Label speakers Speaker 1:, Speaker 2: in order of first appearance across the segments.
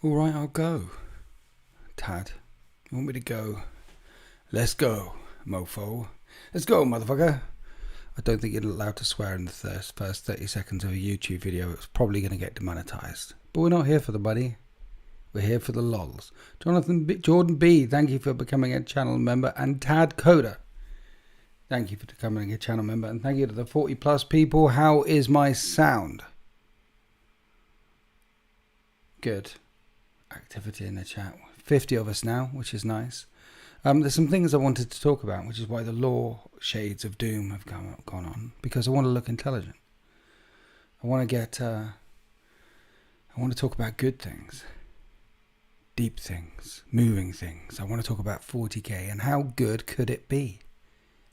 Speaker 1: All right, I'll go. Tad, you want me to go? Let's go, mofo. Let's go, motherfucker. I don't think you're allowed to swear in the first 30 seconds of a YouTube video. It's probably going to get demonetized. But we're not here for the money. We're here for the lols. Jordan B, thank you for becoming a channel member. And Tad Coda, thank you for becoming a channel member. And thank you to the 40 plus people. How is my sound? Good. Activity in the chat. 50 of us now, which is nice. There's some things I wanted to talk about, which is why the law shades of doom have gone on, because I want to look intelligent. I want to talk about good things, deep things, moving things. I want to talk about 40k and how good could it be?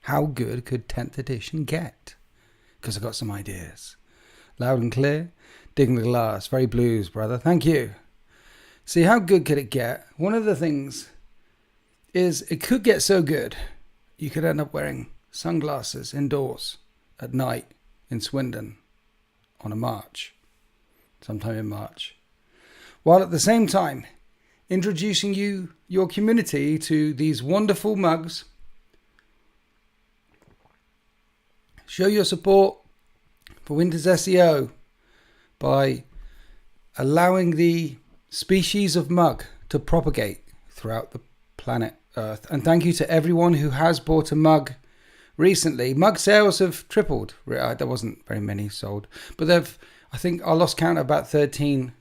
Speaker 1: How good could 10th edition get? Because I've got some ideas. Loud and clear, digging the glass, very blues, brother. Thank you. See, how good could it get? One of the things is it could get so good you could end up wearing sunglasses indoors at night in Swindon on a march, sometime in March, while at the same time introducing your community to these wonderful mugs. Show your support for Winter's SEO by allowing the species of mug to propagate throughout the planet Earth. And thank you to everyone who has bought a mug recently. Mug sales have tripled. There wasn't very many sold, but I think I lost count at about 13.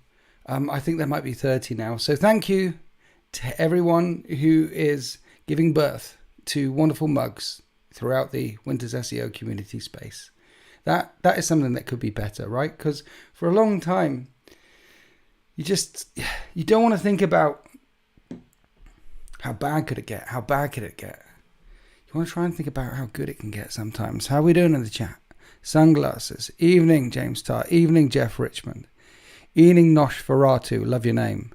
Speaker 1: I think there might be 30 now. So thank you to everyone who is giving birth to wonderful mugs throughout the Winter's SEO community space. That is something that could be better, right? Because for a long time, you don't want to think about how bad could it get? How bad could it get? You want to try and think about how good it can get sometimes. How are we doing in the chat? Sunglasses. Evening, James Tarr. Evening, Jeff Richmond. Evening, Nosh Ferratu. Love your name.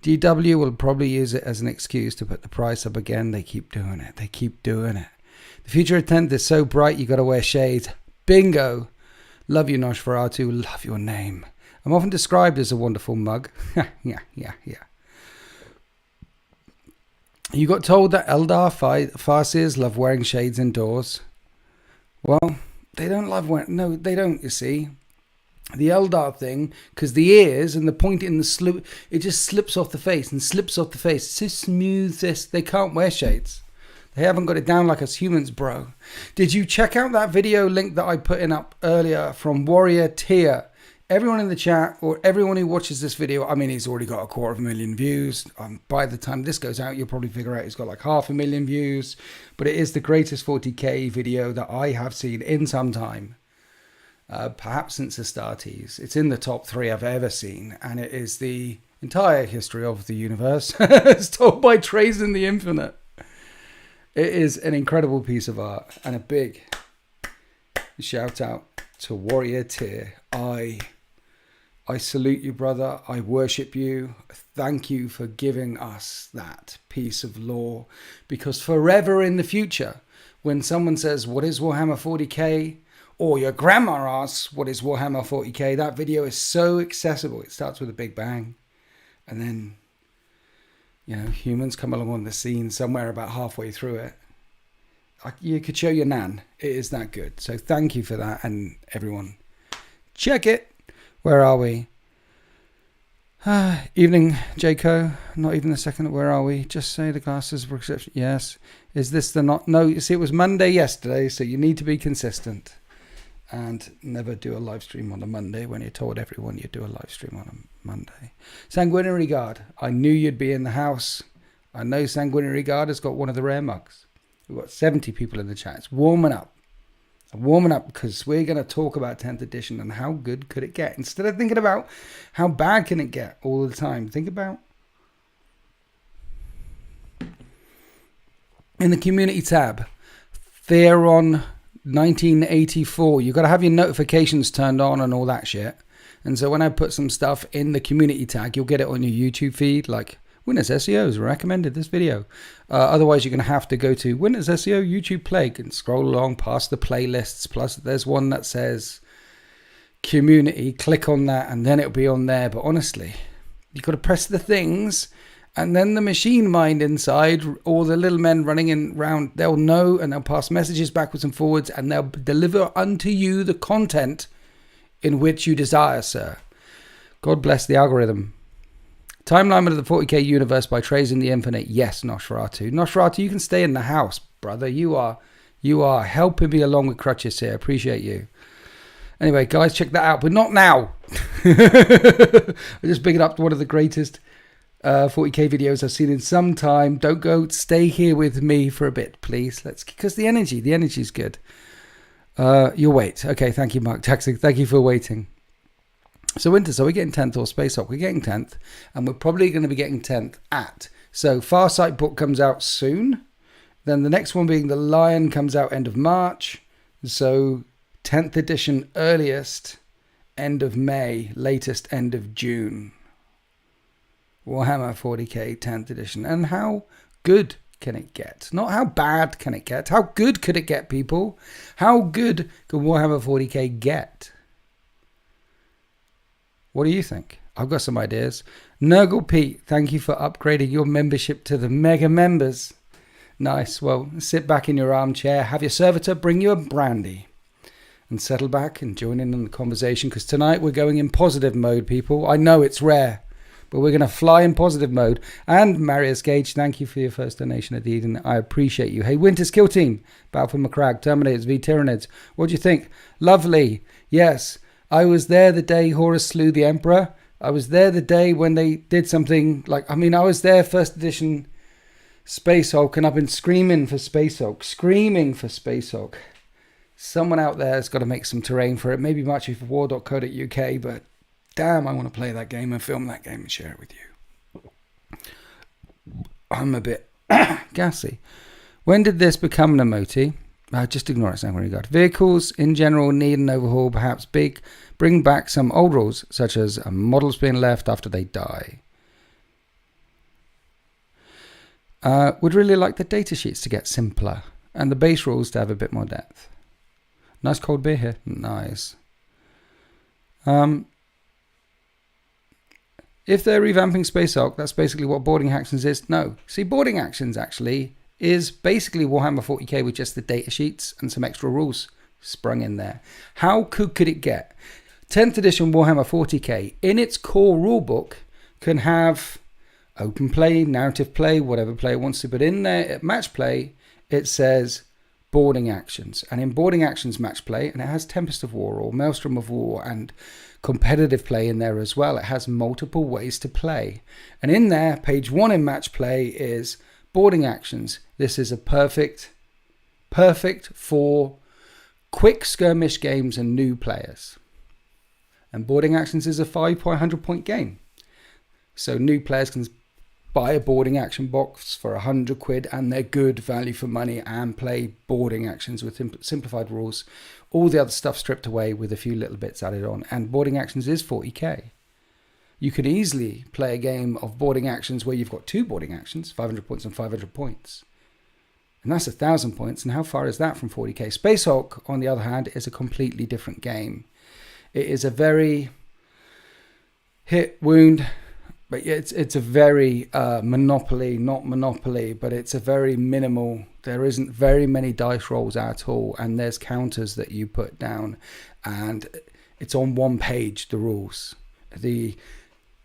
Speaker 1: DW will probably use it as an excuse to put the price up again. They keep doing it. They keep doing it. The future of 10th is so bright you got to wear shades. Bingo. Love you, Nosh Ferratu. Love your name. I'm often described as a wonderful mug. Yeah. You got told that Eldar Farseers love wearing shades indoors. Well, they don't love wearing... No, they don't, you see. The Eldar thing, because the ears and the point in the sloop, it just slips off the face and slips off the face. It's so smooth, they can't wear shades. They haven't got it down like us humans, bro. Did you check out that video link that I put in up earlier from Warrior Tier? Everyone in the chat, or everyone who watches this video, I mean, he's already got 250,000 views. By the time this goes out, you'll probably figure out he's got like 500,000 views. But it is the greatest 40k video that I have seen in some time. Perhaps since Astartes. It's in the top 3 I've ever seen. And it is the entire history of the universe. It's told by Trazen the Infinite. It is an incredible piece of art. And a big shout out to Warrior Tier. I salute you, brother. I worship you. Thank you for giving us that piece of lore. Because forever in the future, when someone says, what is Warhammer 40k? Or your grandma asks, what is Warhammer 40k? That video is so accessible. It starts with a big bang. And then, humans come along on the scene somewhere about halfway through it. You could show your nan. It is that good. So thank you for that. And everyone, check it. Where are we? Evening, Jaco. Not even a second. Where are we? Just say the glasses were exception. Yes. Is this the not? No, you see, it was Monday yesterday, so you need to be consistent. And never do a live stream on a Monday when you told everyone you do a live stream on a Monday. Sanguinary Guard. I knew you'd be in the house. I know Sanguinary Guard has got one of the rare mugs. We've got 70 people in the chat. It's warming up. Warming up because we're going to talk about 10th edition and how good could it get. Instead of thinking about how bad can it get all the time, think about in the community tab, Theron 1984. You've got to have your notifications turned on and all that shit. And so when I put some stuff in the community tag, you'll get it on your YouTube feed, like Winner's SEO has recommended this video. Otherwise, you're going to have to go to Winner's SEO YouTube Plague and scroll along past the playlists. Plus, there's one that says community. Click on that, and then it'll be on there. But honestly, You've got to press the things, and then the machine mind inside, or the little men running in round, they'll know, and they'll pass messages backwards and forwards, and they'll deliver unto you the content in which you desire, sir. God bless the algorithm. Timeline of the 40k universe by Trays the Infinite. Yes, Nosferatu. Nosferatu, you can stay in the house, brother. You are helping me along with crutches here. Appreciate you. Anyway, guys, check that out, but not now. I just picked up one of the greatest 40k videos I've seen in some time. Don't go. Stay here with me for a bit, please. Because the energy is good. You'll wait. Okay, thank you, Mark Jackson. Thank you for waiting. So Winter, so we're getting 10th or Space Hulk. We're getting 10th, and we're probably going to be getting 10th at. So Farsight book comes out soon. Then the next one being The Lion comes out end of March. So 10th edition earliest, end of May, latest end of June. Warhammer 40k 10th edition. And how good can it get? Not how bad can it get. How good could it get, people? How good can Warhammer 40k get? What do you think? I've got some ideas. Nurgle Pete, thank you for upgrading your membership to the mega members. Nice. Well, sit back in your armchair, have your servitor bring you a brandy, and settle back and join in on the conversation, because tonight we're going in positive mode, people. I know it's rare, but we're going to fly in positive mode. And Marius Gage, thank you for your first donation at Eden. I appreciate you. Hey, Winter's Kill Team, Battle for McCrag, Terminators v Tyranids. What do you think? Lovely. Yes. I was there the day Horus slew the Emperor. I was there the day when they did something like, I was there first edition Space Hulk, and I've been screaming for Space Hulk. Someone out there has got to make some terrain for it. Maybe much for war.co.uk, but damn, I want to play that game and film that game and share it with you. I'm a bit gassy. When did this become an emoji? Just ignore it. Sanguinary God. Vehicles in general need an overhaul. Perhaps bring back some old rules, such as models being left after they die. Would really like the data sheets to get simpler and the base rules to have a bit more depth. Nice cold beer here. Nice. If they're revamping Space Hulk, that's basically what boarding actions is. No. See, boarding actions actually is basically Warhammer 40k with just the data sheets and some extra rules sprung in there. How could it get? 10th edition Warhammer 40k in its core rulebook can have open play, narrative play, whatever player wants to, but in there at match play it says boarding actions, and in boarding actions match play, and it has Tempest of War or Maelstrom of War and competitive play in there as well. It has multiple ways to play, and in there page 1 in match play is boarding actions. This is a perfect for quick skirmish games and new players. And boarding actions is a 500 point game. So new players can buy a boarding action box for 100 quid and they're good value for money and play boarding actions with simplified rules. All the other stuff stripped away with a few little bits added on. And boarding actions is 40k. You could easily play a game of boarding actions where you've got 2 boarding actions, 500 points and 500 points. And that's 1,000 points. And how far is that from 40k? Space Hulk, on the other hand, is a completely different game. It is a very hit, wound, but it's a very Monopoly, not Monopoly, but it's a very minimal. There isn't very many dice rolls at all. And there's counters that you put down. And it's on one page, the rules. The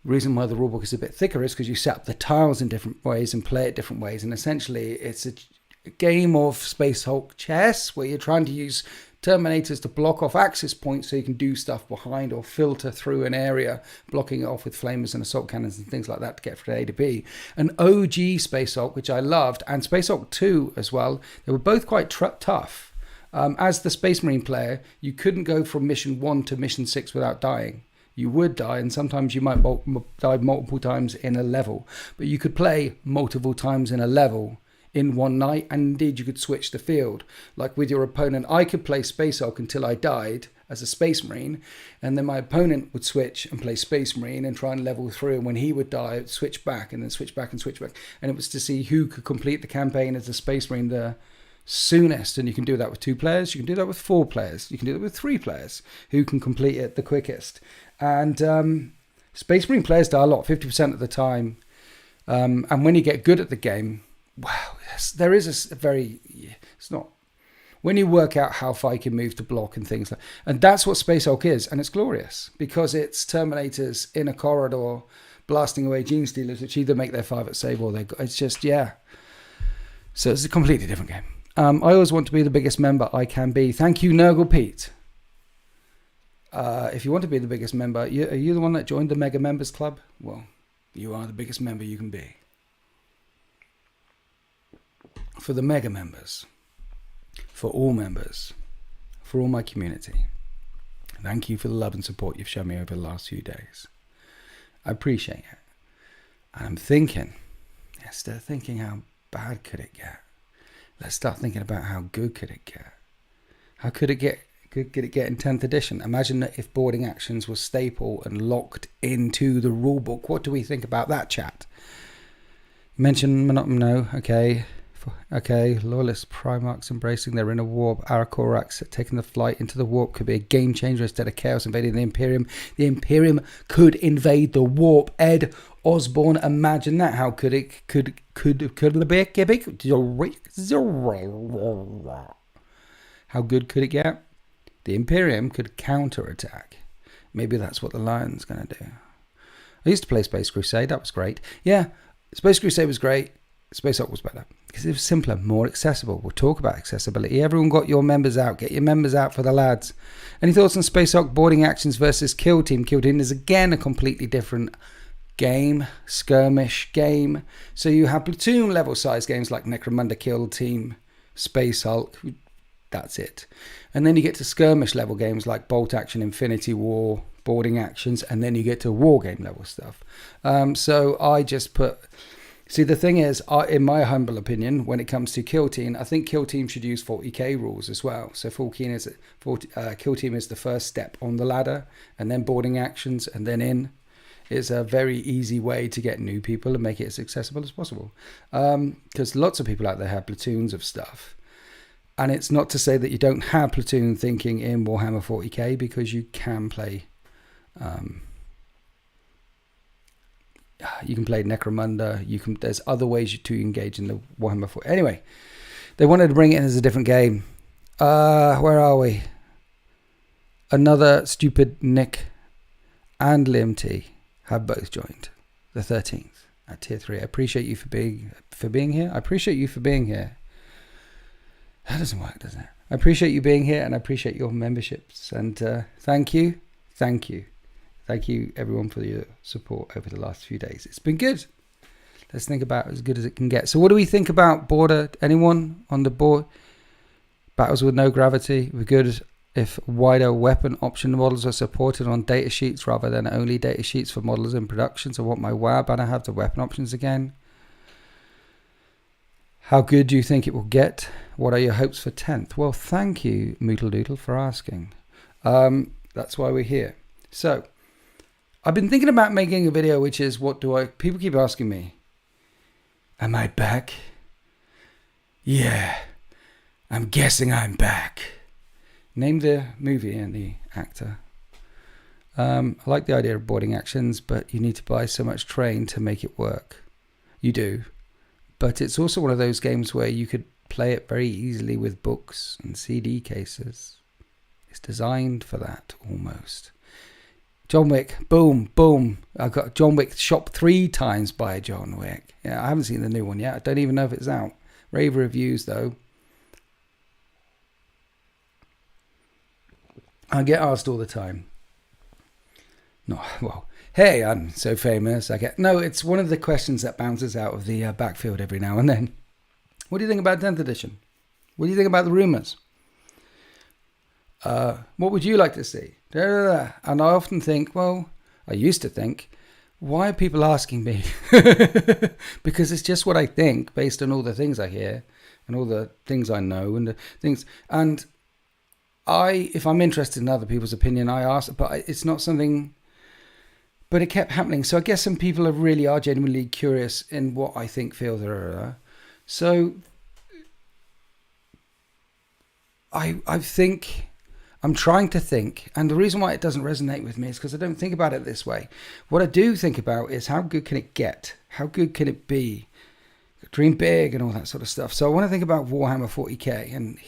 Speaker 1: reason why the rulebook is a bit thicker is because you set up the tiles in different ways and play it different ways. And essentially, it's a game of Space Hulk chess where you're trying to use Terminators to block off access points so you can do stuff behind or filter through an area, blocking it off with flamers and assault cannons and things like that to get from A to B. An OG Space Hulk, which I loved, and Space Hulk 2 as well, they were both quite tough. As the Space Marine player, you couldn't go from mission 1 to mission 6 without dying. You would die, and sometimes you might die multiple times in a level, but you could play multiple times in a level in one night, and indeed you could switch the field. Like with your opponent, I could play Space Hulk until I died as a Space Marine, and then my opponent would switch and play Space Marine and try and level through, and when he would die, I'd switch back and then switch back and switch back, and it was to see who could complete the campaign as a Space Marine the soonest. And you can do that with 2 players, you can do that with 4 players, you can do that with 3 players, who can complete it the quickest. And Space Marine players die a lot, 50% of the time. And when you get good at the game, wow, yes, there is a very, it's not, when you work out how far you can move to block and things like, and that's what Space Hulk is, and it's glorious because it's Terminators in a corridor blasting away Gene Stealers, which either make their 5 at save or it's just, yeah. So it's a completely different game. I always want to be the biggest member I can be. Thank you, Nurgle Pete. If you want to be the biggest member, are you the one that joined the Mega Members Club? Well, you are the biggest member you can be. For the Mega Members, for all members, for all my community, thank you for the love and support you've shown me over the last few days. I appreciate it. And I'm thinking, instead of thinking how bad could it get, let's start thinking about how good could it get. How could it get? Could it get in 10th edition? Imagine that if boarding actions were staple and locked into the rulebook. What do we think about that, chat? Mention no. Okay. Loyalist Primarchs embracing their inner warp. Arakorax taking the flight into the warp could be a game changer instead of Chaos invading the Imperium. The Imperium could invade the warp. Ed Osborne, imagine that. How could it? Could how good could it get? The Imperium could counterattack. Maybe that's what the Lion's going to do. I used to play Space Crusade. That was great. Yeah, Space Crusade was great. Space Hulk was better because it was simpler, more accessible. We'll talk about accessibility. Everyone got your members out. Get your members out for the lads. Any thoughts on Space Hulk boarding actions versus Kill Team? Kill Team is, again, a completely different game, skirmish game. So you have platoon level size games like Necromunda Kill Team, Space Hulk. That's it. And then you get to skirmish level games like Bolt Action, Infinity War, boarding actions, and then you get to war game level stuff. So I just put... See, the thing is, in my humble opinion, when it comes to Kill Team, I think Kill Team should use 40k rules as well. So Kill Team is the first step on the ladder, and then boarding actions, and then in. Is a very easy way to get new people and make it as accessible as possible. Because lots of people out there have platoons of stuff. And it's not to say that you don't have platoon thinking in Warhammer 40k, because you can play... you can play Necromunda. There's other ways to engage in the Warhammer 40. Anyway, they wanted to bring it in as a different game. Where are we? Another stupid Nick and Liam T have both joined the 13th at tier 3. I appreciate you for being here. I appreciate you for being here. That doesn't work, does it? I appreciate you being here, and I appreciate your memberships. And thank you, everyone, for your support over the last few days. It's been good. Let's think about as good as it can get. So what do we think about border? Anyone on the board? Battles with no gravity. We're good if wider weapon option models are supported on data sheets rather than only data sheets for models in production. So I want my WoW banner have the weapon options again. How good do you think it will get? What are your hopes for 10th? Well, thank you, Moodle Doodle, for asking. That's why we're here. So, I've been thinking about making a video, which is, people keep asking me, am I back? Yeah, I'm guessing I'm back. Name the movie and the actor. I like the idea of boarding actions, but you need to buy so much train to make it work. You do. But it's also one of those games where you could play it very easily with books and CD cases. It's designed for that, almost. John Wick, boom, boom. I got John Wick shot 3 times by John Wick. Yeah, I haven't seen the new one yet. I don't even know if it's out. Rave reviews, though. I get asked all the time. No, well, hey, I'm so famous. No, it's one of the questions that bounces out of the backfield every now and then. What do you think about 10th edition? What do you think about the rumours? What would you like to see? And I often think, I used to think, why are people asking me? Because it's just what I think based on all the things I hear and all the things I know and the things. And if I'm interested in other people's opinion, I ask, but it's not something... But it kept happening. So I guess some people really are genuinely curious in what I think, feel. So I think I'm trying to think, and the reason why it doesn't resonate with me is because I don't think about it this way. What I do think about is how good can it get? How good can it be? Dream big and all that sort of stuff. So I want to think about Warhammer 40k, and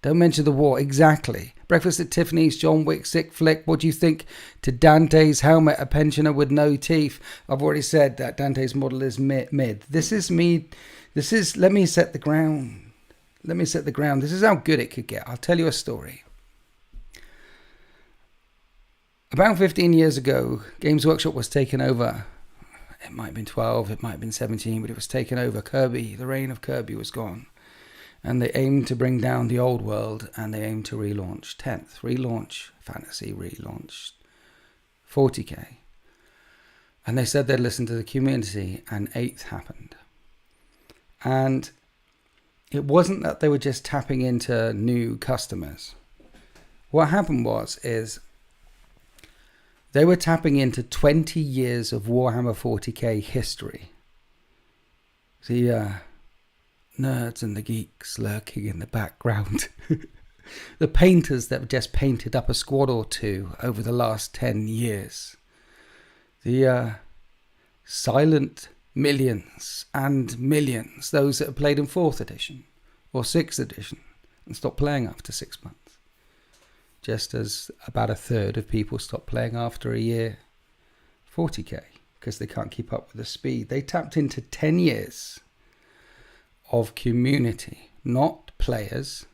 Speaker 1: don't mention the war exactly. Breakfast at Tiffany's, John Wick, sick flick. What do you think to Dante's helmet, a pensioner with no teeth? I've already said that Dante's model is mid. This is me. Let me set the ground. This is how good it could get. I'll tell you a story. About 15 years ago, Games Workshop was taken over. It might have been 12, it might have been 17, but it was taken over. Kirby, the reign of Kirby was gone. And they aimed to bring down the old world, and they aimed to relaunch 10th. Relaunch Fantasy, relaunch 40k. And they said they'd listen to the community, and 8th happened. And it wasn't that they were just tapping into new customers. What happened is they were tapping into 20 years of Warhammer 40k history. The nerds and the geeks lurking in the background. The painters that have just painted up a squad or two over the last 10 years. The silent millions and millions, those that have played in 4th edition or 6th edition and stopped playing after 6 months. Just as about a third of people stop playing after a year 40k because they can't keep up with the speed. They tapped into 10 years of community, not players.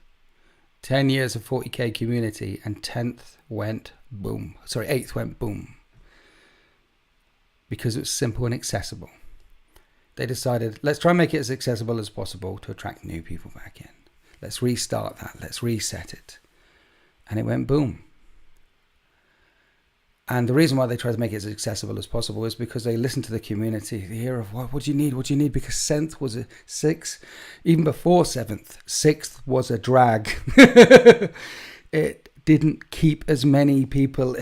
Speaker 1: 10 years of 40k community, and 8th went boom. Because it was simple and accessible. They decided, let's try and make it as accessible as possible to attract new people back in. Let's restart that. Let's reset it. And it went boom. And the reason why they tried to make it as accessible as possible is because they listened to the community, the era of what do you need? Because 7th was a 6th, even before 7th, 6th was a drag. It didn't keep as many people.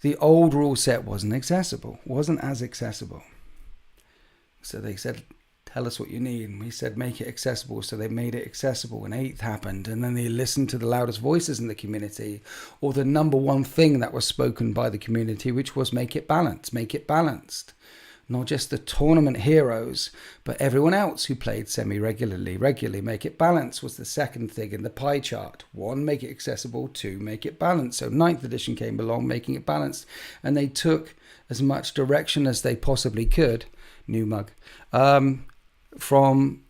Speaker 1: The old rule set wasn't as accessible. So they said, tell us what you need. And we said, make it accessible. So they made it accessible, and 8th happened. And then they listened to the loudest voices in the community, or the number one thing that was spoken by the community, which was make it balanced. Not just the tournament heroes, but everyone else who played regularly. Make it balanced was the second thing in the pie chart. 1, make it accessible. 2, make it balanced. So 9th edition came along, making it balanced. And they took as much direction as they possibly could. New mug. From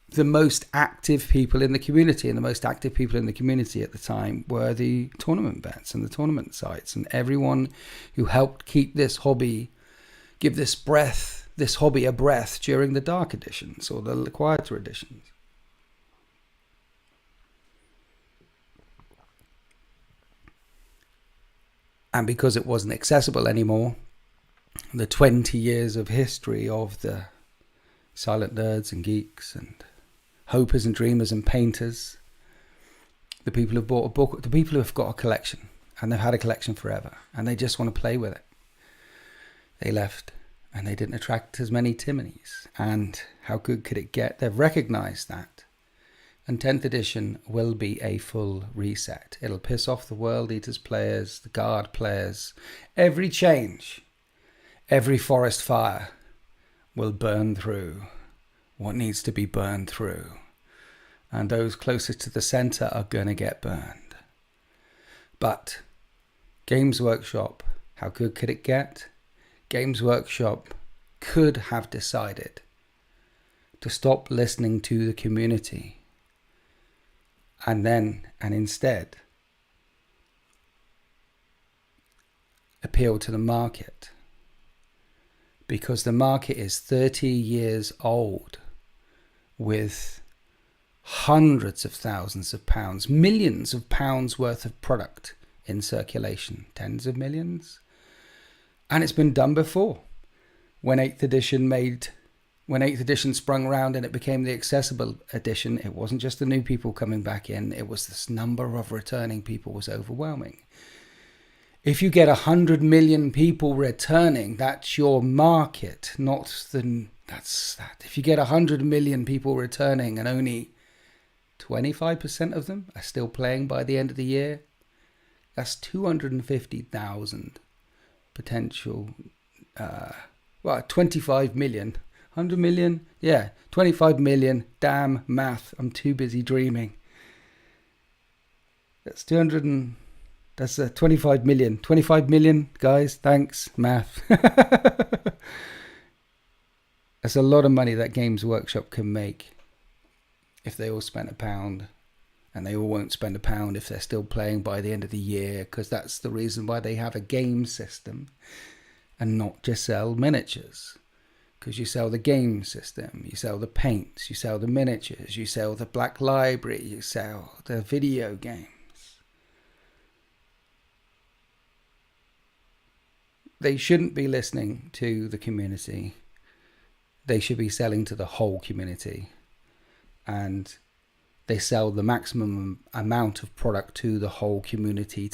Speaker 1: the most active people in the community, and the most active people in the community at the time were the tournament vets and the tournament sites, and everyone who helped keep this hobby, give this hobby a breath during the dark editions or the quieter editions. And because it wasn't accessible anymore, the 20 years of history of the silent nerds and geeks and hopers and dreamers and painters, the people who've bought a book, the people who've got a collection and they've had a collection forever and they just want to play with it, they left, and they didn't attract as many Timinis. And how good could it get? They've recognized that, and 10th edition will be a full reset. It'll piss off the World Eaters players, the Guard players. Every change, every forest fire will burn through what needs to be burned through. And those closest to the center are going to get burned. But Games Workshop, how good could it get? Games Workshop could have decided to stop listening to the community and instead appeal to the market. Because the market is 30 years old with hundreds of thousands of pounds, millions of pounds worth of product in circulation, tens of millions. And it's been done before. When 8th edition sprung around and it became the accessible edition, it wasn't just the new people coming back in, it was this number of returning people was overwhelming. If you get 100 million people returning, that's your market, that's that. If you get 100 million people returning and only 25% of them are still playing by the end of the year, That's 250,000 potential, 25 million. 100 million? Yeah, 25 million. Damn math. I'm too busy dreaming. That's 25 million. 25 million, guys. Thanks, math. That's a lot of money that Games Workshop can make if they all spent £1. And they all won't spend £1 if they're still playing by the end of the year, because that's the reason why they have a game system and not just sell miniatures. Because you sell the game system, you sell the paints, you sell the miniatures, you sell the Black Library, you sell the video games. They shouldn't be listening to the community. They should be selling to the whole community. And they sell the maximum amount of product to the whole community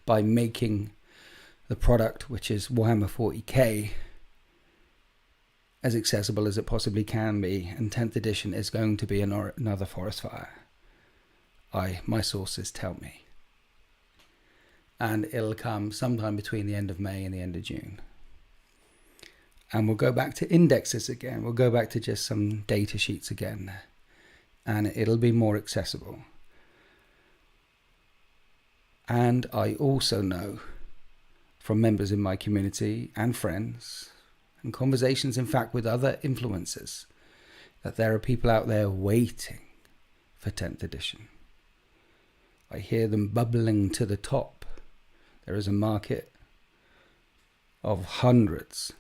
Speaker 1: by making the product, which is Warhammer 40k, as accessible as it possibly can be. And 10th edition is going to be another forest fire. My sources tell me. And it'll come sometime between the end of May and the end of June. And we'll go back to indexes again. We'll go back to just some data sheets again. And it'll be more accessible. And I also know from members in my community and friends and conversations, in fact, with other influencers, that there are people out there waiting for 10th edition. I hear them bubbling to the top. There is a market of hundreds.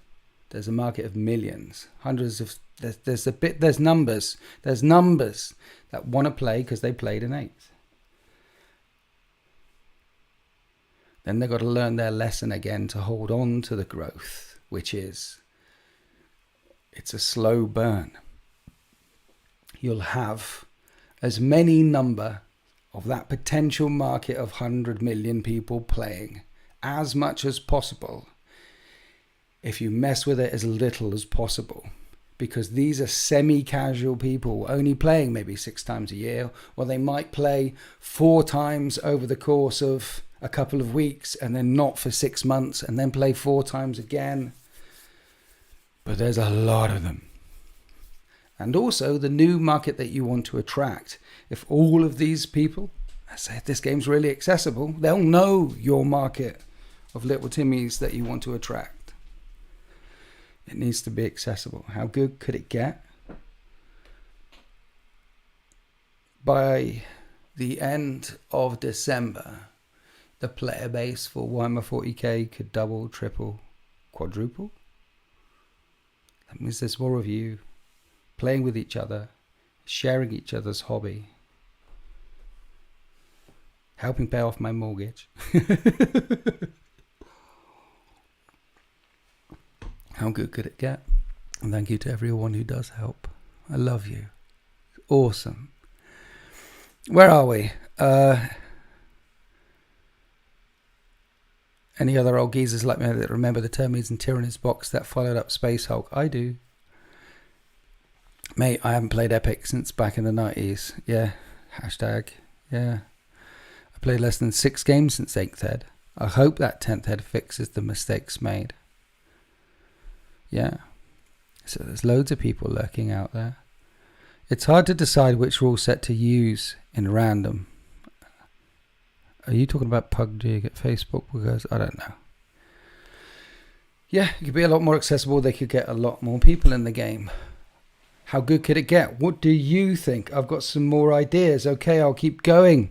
Speaker 1: There's a market of millions, hundreds of. There's numbers that want to play because they played in 8th. Then they've got to learn their lesson again to hold on to the growth, which is, it's a slow burn. You'll have as many number of that potential market of 100 million people playing as much as possible if you mess with it as little as possible. Because these are semi-casual people only playing maybe 6 times a year, or they might play 4 times over the course of a couple of weeks and then not for 6 months and then play 4 times again. But there's a lot of them. And also the new market that you want to attract. If all of these people say this game's really accessible, they'll know your market of little Timmies that you want to attract. It needs to be accessible. How good could it get? By the end of December, the player base for Warhammer 40k could double, triple, quadruple. That means there's more of you playing with each other, sharing each other's hobby, helping pay off my mortgage. How good could it get? And thank you to everyone who does help. I love you. Awesome. Where are we? Any other old geezers like me that remember the Termites and Tyranids box that followed up Space Hulk? I do. Mate, I haven't played Epic since back in the 90s. Yeah. Hashtag. Yeah. I played less than 6 games since 8th Ed. I hope that 10th Ed fixes the mistakes made. Yeah. So there's loads of people lurking out there. It's hard to decide which rule set to use in random. Are you talking about PUBG at Facebook? Because I don't know. Yeah, it could be a lot more accessible. They could get a lot more people in the game. How good could it get? What do you think? I've got some more ideas. Okay, I'll keep going.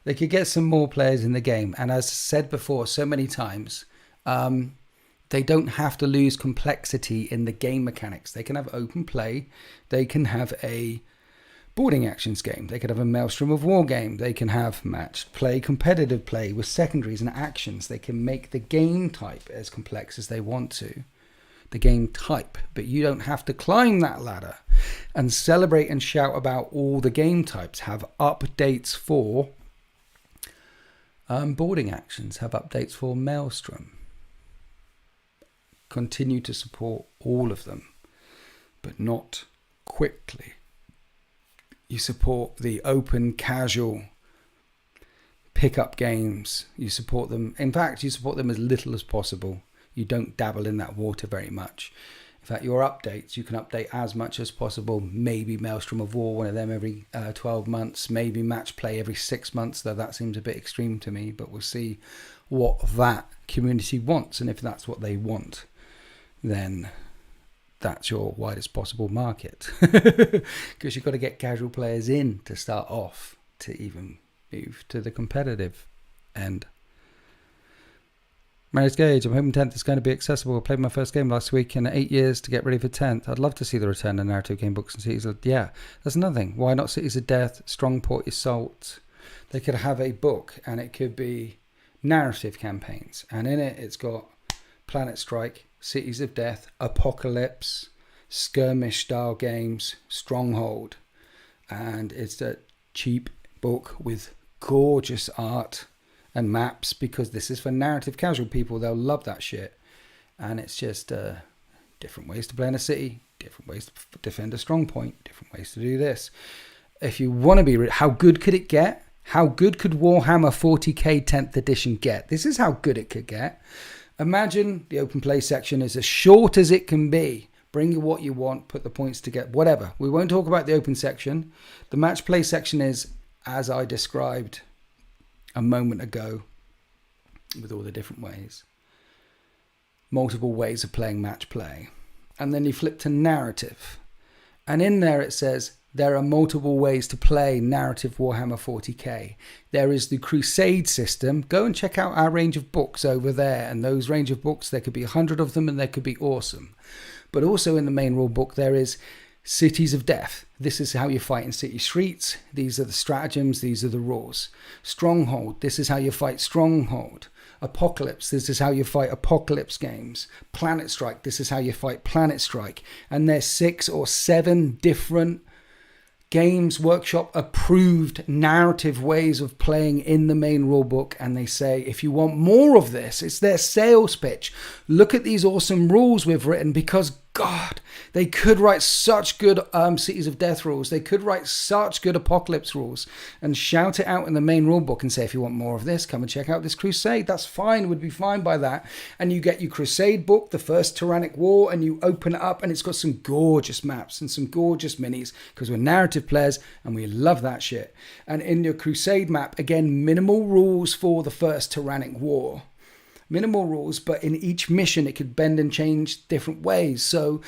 Speaker 1: They could get some more players in the game. And as said before so many times, they don't have to lose complexity in the game mechanics. They can have open play. They can have a boarding actions game. They could have a Maelstrom of War game. They can have matched play, competitive play with secondaries and actions. They can make the game type as complex as they want to. The game type. But you don't have to climb that ladder and celebrate and shout about all the game types. Have updates for boarding actions. Have updates for Maelstrom. Continue to support all of them, but not quickly. You support the open, casual, pick up games. You support them. In fact, you support them as little as possible. You don't dabble in that water very much. In fact, your updates, you can update as much as possible. Maybe Maelstrom of War, one of them every 12 months. Maybe Match Play every 6 months, though that seems a bit extreme to me. But we'll see what that community wants. And if that's what they want, then that's your widest possible market. Because you've got to get casual players in to start off to even move to the competitive end. Marius Gage, I'm hoping 10th is going to be accessible. I played my first game last week in 8 years to get ready for 10th. I'd love to see the return of narrative game books and Cities of... Yeah, that's another thing. Why not Cities of Death, Strongport Assault? They could have a book and it could be narrative campaigns. And in it, it's got Planet Strike, Cities of Death, Apocalypse, skirmish style games, Stronghold. And it's a cheap book with gorgeous art and maps, because this is for narrative casual people. They'll love that shit. And it's just different ways to play in a city, different ways to defend a strong point, different ways to do this. If you want to be... How good could it get? How good could Warhammer 40k 10th edition get? This is how good it could get. Imagine the open play section is as short as it can be. Bring you what you want, put the points to get whatever. We won't talk about the open section. The match play section is as I described a moment ago, with all the different ways. Multiple ways of playing match play. And then you flip to narrative. And in there it says, there are multiple ways to play narrative Warhammer 40k. There is the Crusade system. Go and check out our range of books over there. And those range of books, there could be 100 of them and they could be awesome. But also in the main rule book, there is Cities of Death. This is how you fight in city streets. These are the stratagems. These are the rules. Stronghold. This is how you fight Stronghold. Apocalypse. This is how you fight Apocalypse games. Planet Strike. This is how you fight Planet Strike. And there's 6 or 7 different Games Workshop approved narrative ways of playing in the main rulebook, and they say if you want more of this, it's their sales pitch. Look at these awesome rules we've written, because God, they could write such good Cities of Death rules. They could write such good Apocalypse rules and shout it out in the main rulebook and say, if you want more of this, come and check out this Crusade. That's fine. Would be fine by that. And you get your Crusade book, the first Tyrannic War, and you open it up and it's got some gorgeous maps and some gorgeous minis, because we're narrative players and we love that shit. And in your Crusade map, again, minimal rules for the first Tyrannic War. Minimal rules, but in each mission it could bend and change different ways. So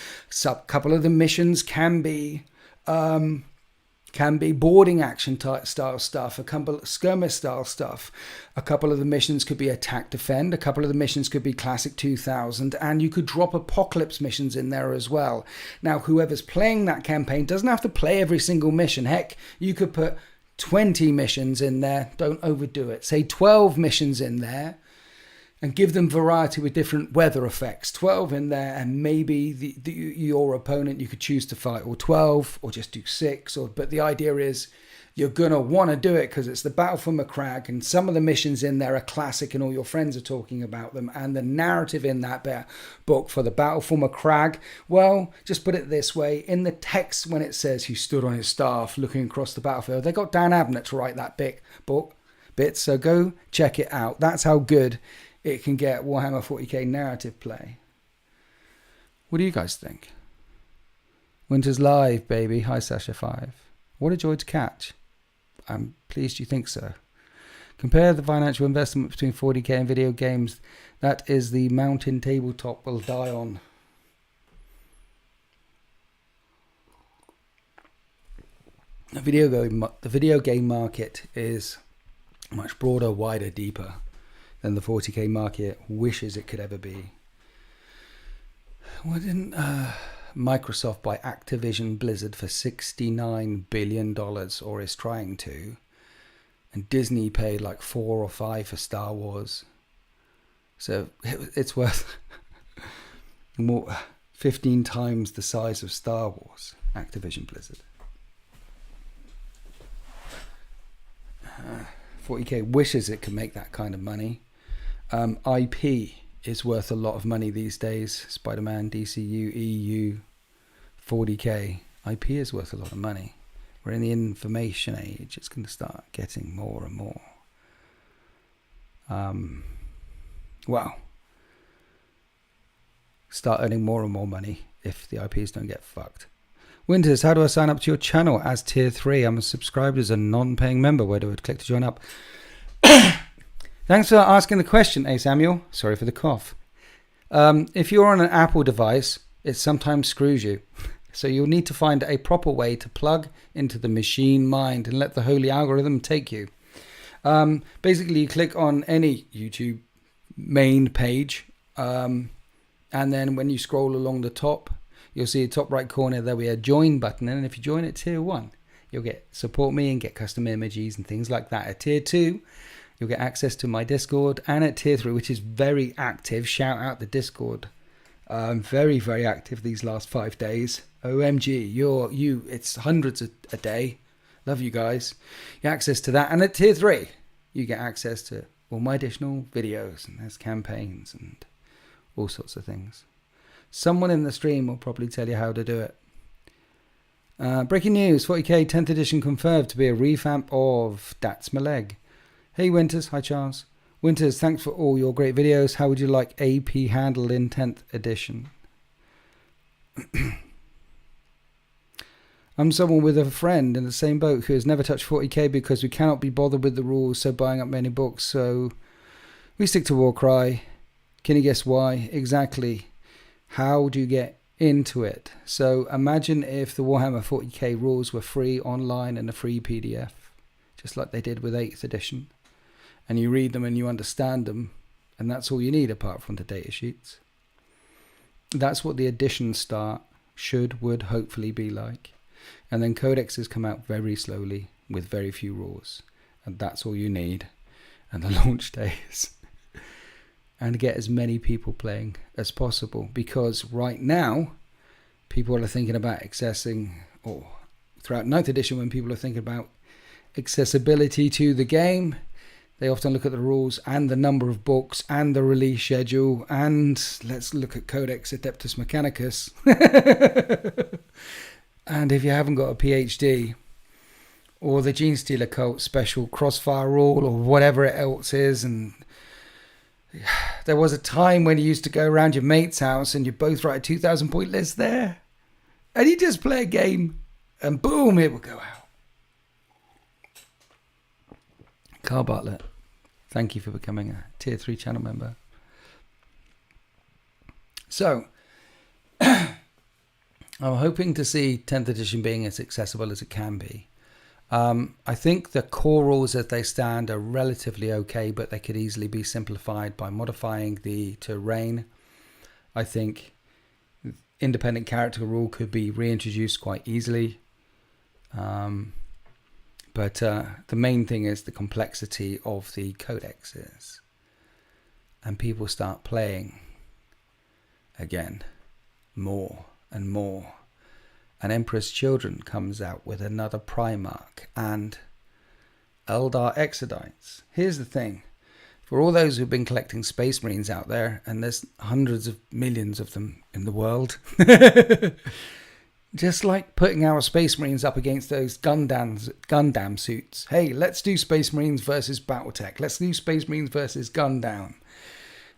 Speaker 1: a couple of the missions can be boarding action style stuff, a couple of skirmish style stuff. A couple of the missions could be attack defend. A couple of the missions could be classic 2000, and you could drop Apocalypse missions in there as well. Now, whoever's playing that campaign doesn't have to play every single mission. Heck, you could put 20 missions in there. Don't overdo it. Say 12 missions in there. And give them variety with different weather effects. 12 in there, and maybe your opponent you could choose to fight, or 12, or just do 6. But the idea is you're going to want to do it because it's the Battle for Macragge, and some of the missions in there are classic and all your friends are talking about them. And the narrative in that book for the Battle for Macragge, well, just put it this way. In the text, when it says he stood on his staff looking across the battlefield, they got Dan Abnett to write that book. So go check it out. That's how good it can get Warhammer 40k narrative play. What do you guys think? Winter's live, baby. Hi, Sasha5. What a joy to catch. I'm pleased you think so. Compare the financial investment between 40k and video games. That is the mountain tabletop will die on. The video game market is much broader, wider, deeper than the 40k market wishes it could ever be. Why didn't Microsoft buy Activision Blizzard for $69 billion, or is trying to, and Disney paid like 4 or 5 for Star Wars? So it's worth more 15 times the size of Star Wars, Activision Blizzard. 40k wishes it could make that kind of money. IP is worth a lot of money these days. Spider-Man, DCU, EU, 40k. IP is worth a lot of money. We're in the information age. It's going to start getting more and more. well, start earning more and more money if the IPs don't get fucked. Winters, how do I sign up to your channel as tier 3? I'm subscribed as a non-paying member. Where do I click to join up? Thanks for asking the question, Samuel. Sorry for the cough. If you're on an Apple device, it sometimes screws you. So you'll need to find a proper way to plug into the machine mind and let the holy algorithm take you. Basically, you click on any YouTube main page, and then when you scroll along the top, you'll see the top right corner, there'll be a join button. And if you join at tier 1, you'll get support me and get custom images and things like that. At tier 2, you'll get access to my Discord. And at tier 3, which is very active, shout out the Discord. Very, very active these last 5 days. OMG, it's hundreds a day. Love you guys. You get access to that. And at tier 3, you get access to all my additional videos. And there's campaigns and all sorts of things. Someone in the stream will probably tell you how to do it. Breaking news, 40k 10th edition confirmed to be a revamp of That's My Leg. Hey Winters, hi Charles. Winters, thanks for all your great videos. How would you like AP handled in 10th edition? I'm someone with a friend in the same boat who has never touched 40k because we cannot be bothered with the rules, so buying up many books, so we stick to Warcry. Can you guess why? Exactly. How do you get into it? So imagine if the Warhammer 40k rules were free online and a free PDF, just like they did with 8th edition. And you read them and you understand them, and that's all you need apart from the data sheets. That's what the editions start, would hopefully be like. And then codexes come out very slowly with very few rules. And that's all you need. And the launch days. And get as many people playing as possible. Because right now, people are thinking about accessing, or throughout 9th edition when people are thinking about accessibility to the game, they often look at the rules and the number of books and the release schedule. And let's look at Codex Adeptus Mechanicus. And if you haven't got a PhD, or the Gene Stealer Cult special crossfire rule, or whatever else is, and there was a time when you used to go around your mate's house and you both write a 2,000 point list there, and you just play a game, and boom, it will go out. Carl Bartlett, thank you for becoming a tier 3 channel member. So, I'm hoping to see 10th edition being as accessible as it can be. I think the core rules as they stand are relatively okay, but they could easily be simplified by modifying the terrain. I think independent character rule could be reintroduced quite easily. But the main thing is the complexity of the codexes. And people start playing again more and more. And Emperor's Children comes out with another Primarch and Eldar Exodites. Here's the thing. For all those who've been collecting Space Marines out there, and there's hundreds of millions of them in the world, just like putting our Space Marines up against those Gundam suits. Hey, let's do Space Marines versus Battletech. Let's do Space Marines versus Gundam.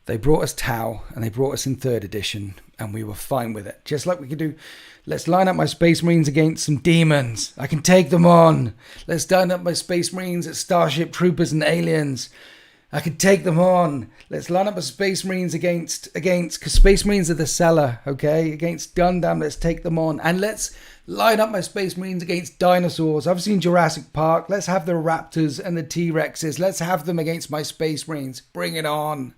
Speaker 1: They brought us Tau, and they brought us in 3rd edition, and we were fine with it. Just like we could do, let's line up my Space Marines against some demons. I can take them on. Let's line up my Space Marines at Starship Troopers and aliens. I can take them on. Let's line up my Space Marines against, because Space Marines are the seller, okay? Against Gundam, let's take them on. And let's line up my Space Marines against dinosaurs. I've seen Jurassic Park. Let's have the Raptors and the T-Rexes. Let's have them against my Space Marines. Bring it on.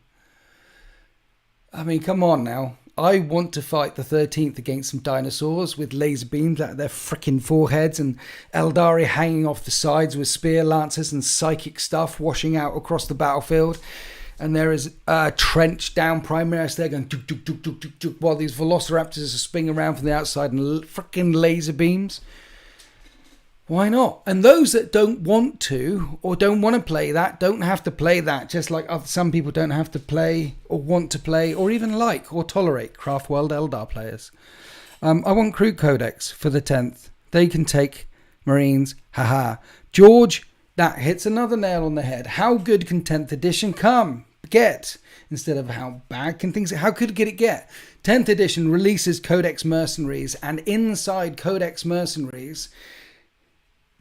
Speaker 1: I mean, come on now. I want to fight the 13th against some dinosaurs with laser beams out of their frickin' foreheads and Eldari hanging off the sides with spear lancers and psychic stuff washing out across the battlefield. And there is a trench down Primaris there going tuk, tuk, tuk, tuk, tuk, tuk, while these Velociraptors are spinning around from the outside and frickin' laser beams. Why not? And those that don't want to or don't want to play that don't have to play that, just like some people don't have to play or want to play or even like or tolerate Craftworld Eldar players. I want Crew Codex for the 10th. They can take Marines. Haha. George That hits another nail on the head. How good can 10th edition get? Instead of how bad can things... How good can it get? 10th edition releases Codex Mercenaries, and inside Codex Mercenaries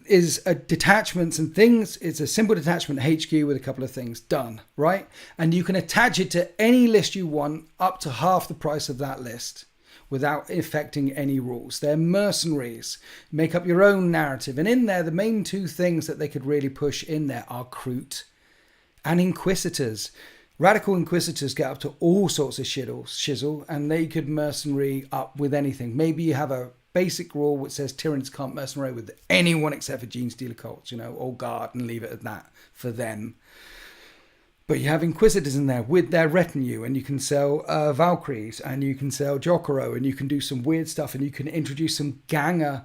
Speaker 1: is a detachments and things. It's a simple detachment HQ with a couple of things done, right? And you can attach it to any list you want up to half the price of that list without affecting any rules. They're mercenaries. Make up your own narrative. And in there, the main two things that they could really push in there are Kroot and Inquisitors. Radical Inquisitors get up to all sorts of shizzle, and they could mercenary up with anything. Maybe you have a basic rule which says tyrants can't mercenary with anyone except for Gene Stealer cults, or guard, and leave it at that for them. But you have Inquisitors in there with their retinue, and you can sell Valkyries, and you can sell Jokero, and you can do some weird stuff, and you can introduce some Ganger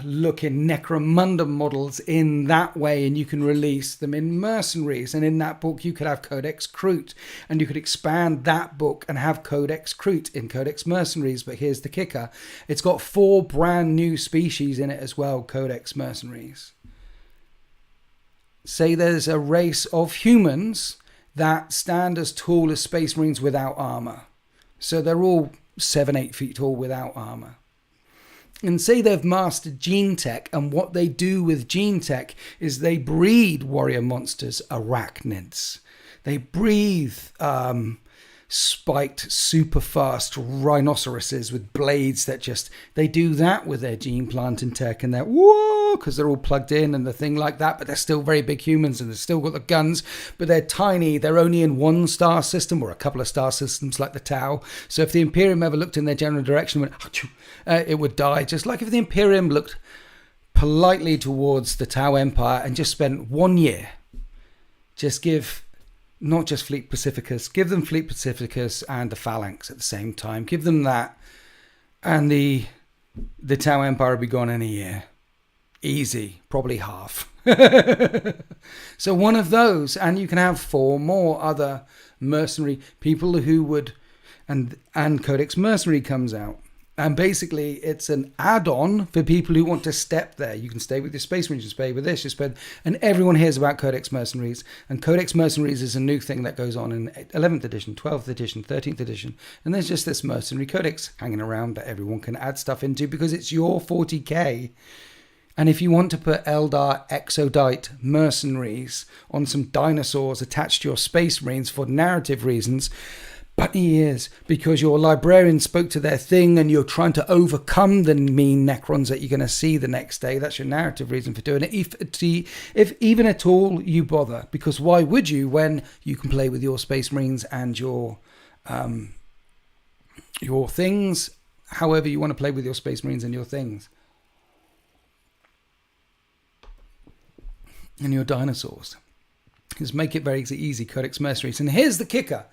Speaker 1: looking Necromunda models in that way, and you can release them in Mercenaries. And in that book you could have Codex Kroot, and you could expand that book and have Codex Kroot in Codex Mercenaries. But here's the kicker: it's got 4 brand new species in it as well. Codex Mercenaries, say there's a race of humans that stand as tall as Space Marines without armor, so they're all 7-8 feet tall without armor. And say they've mastered gene tech, and what they do with gene tech is they breed warrior monsters, arachnids. They breathe spiked, super fast rhinoceroses with blades that they do that with their gene planting tech, and they're whoa, because they're all plugged in and the thing like that, but they're still very big humans, and they've still got the guns, but they're tiny. They're only in 1 star system or a couple of star systems like the Tau. So if the Imperium ever looked in their general direction and went, it would die. Just like if the Imperium looked politely towards the Tau Empire and just spent 1 year, just give... not just Fleet Pacificus, give them Fleet Pacificus and the Phalanx at the same time. Give them that, and the Tau Empire will be gone in a year. Easy, probably half. So one of those, and you can have 4 more other mercenary people who would, and Codex Mercenary comes out. And basically, it's an add-on for people who want to step there. You can stay with your Space Marines, you stay with this, you spend, and everyone hears about Codex Mercenaries. And Codex Mercenaries is a new thing that goes on in 11th edition, 12th edition, 13th edition. And there's just this mercenary codex hanging around that everyone can add stuff into because it's your 40k. And if you want to put Eldar Exodite mercenaries on some dinosaurs attached to your Space Marines for narrative reasons, bunny ears, because your librarian spoke to their thing and you're trying to overcome the mean Necrons that you're going to see the next day. That's your narrative reason for doing it. If even at all you bother, because why would you when you can play with your Space Marines and your things, however you want to play with your Space Marines and your things. And your dinosaurs. Just make it very easy, Codex Mercenaries. And here's the kicker.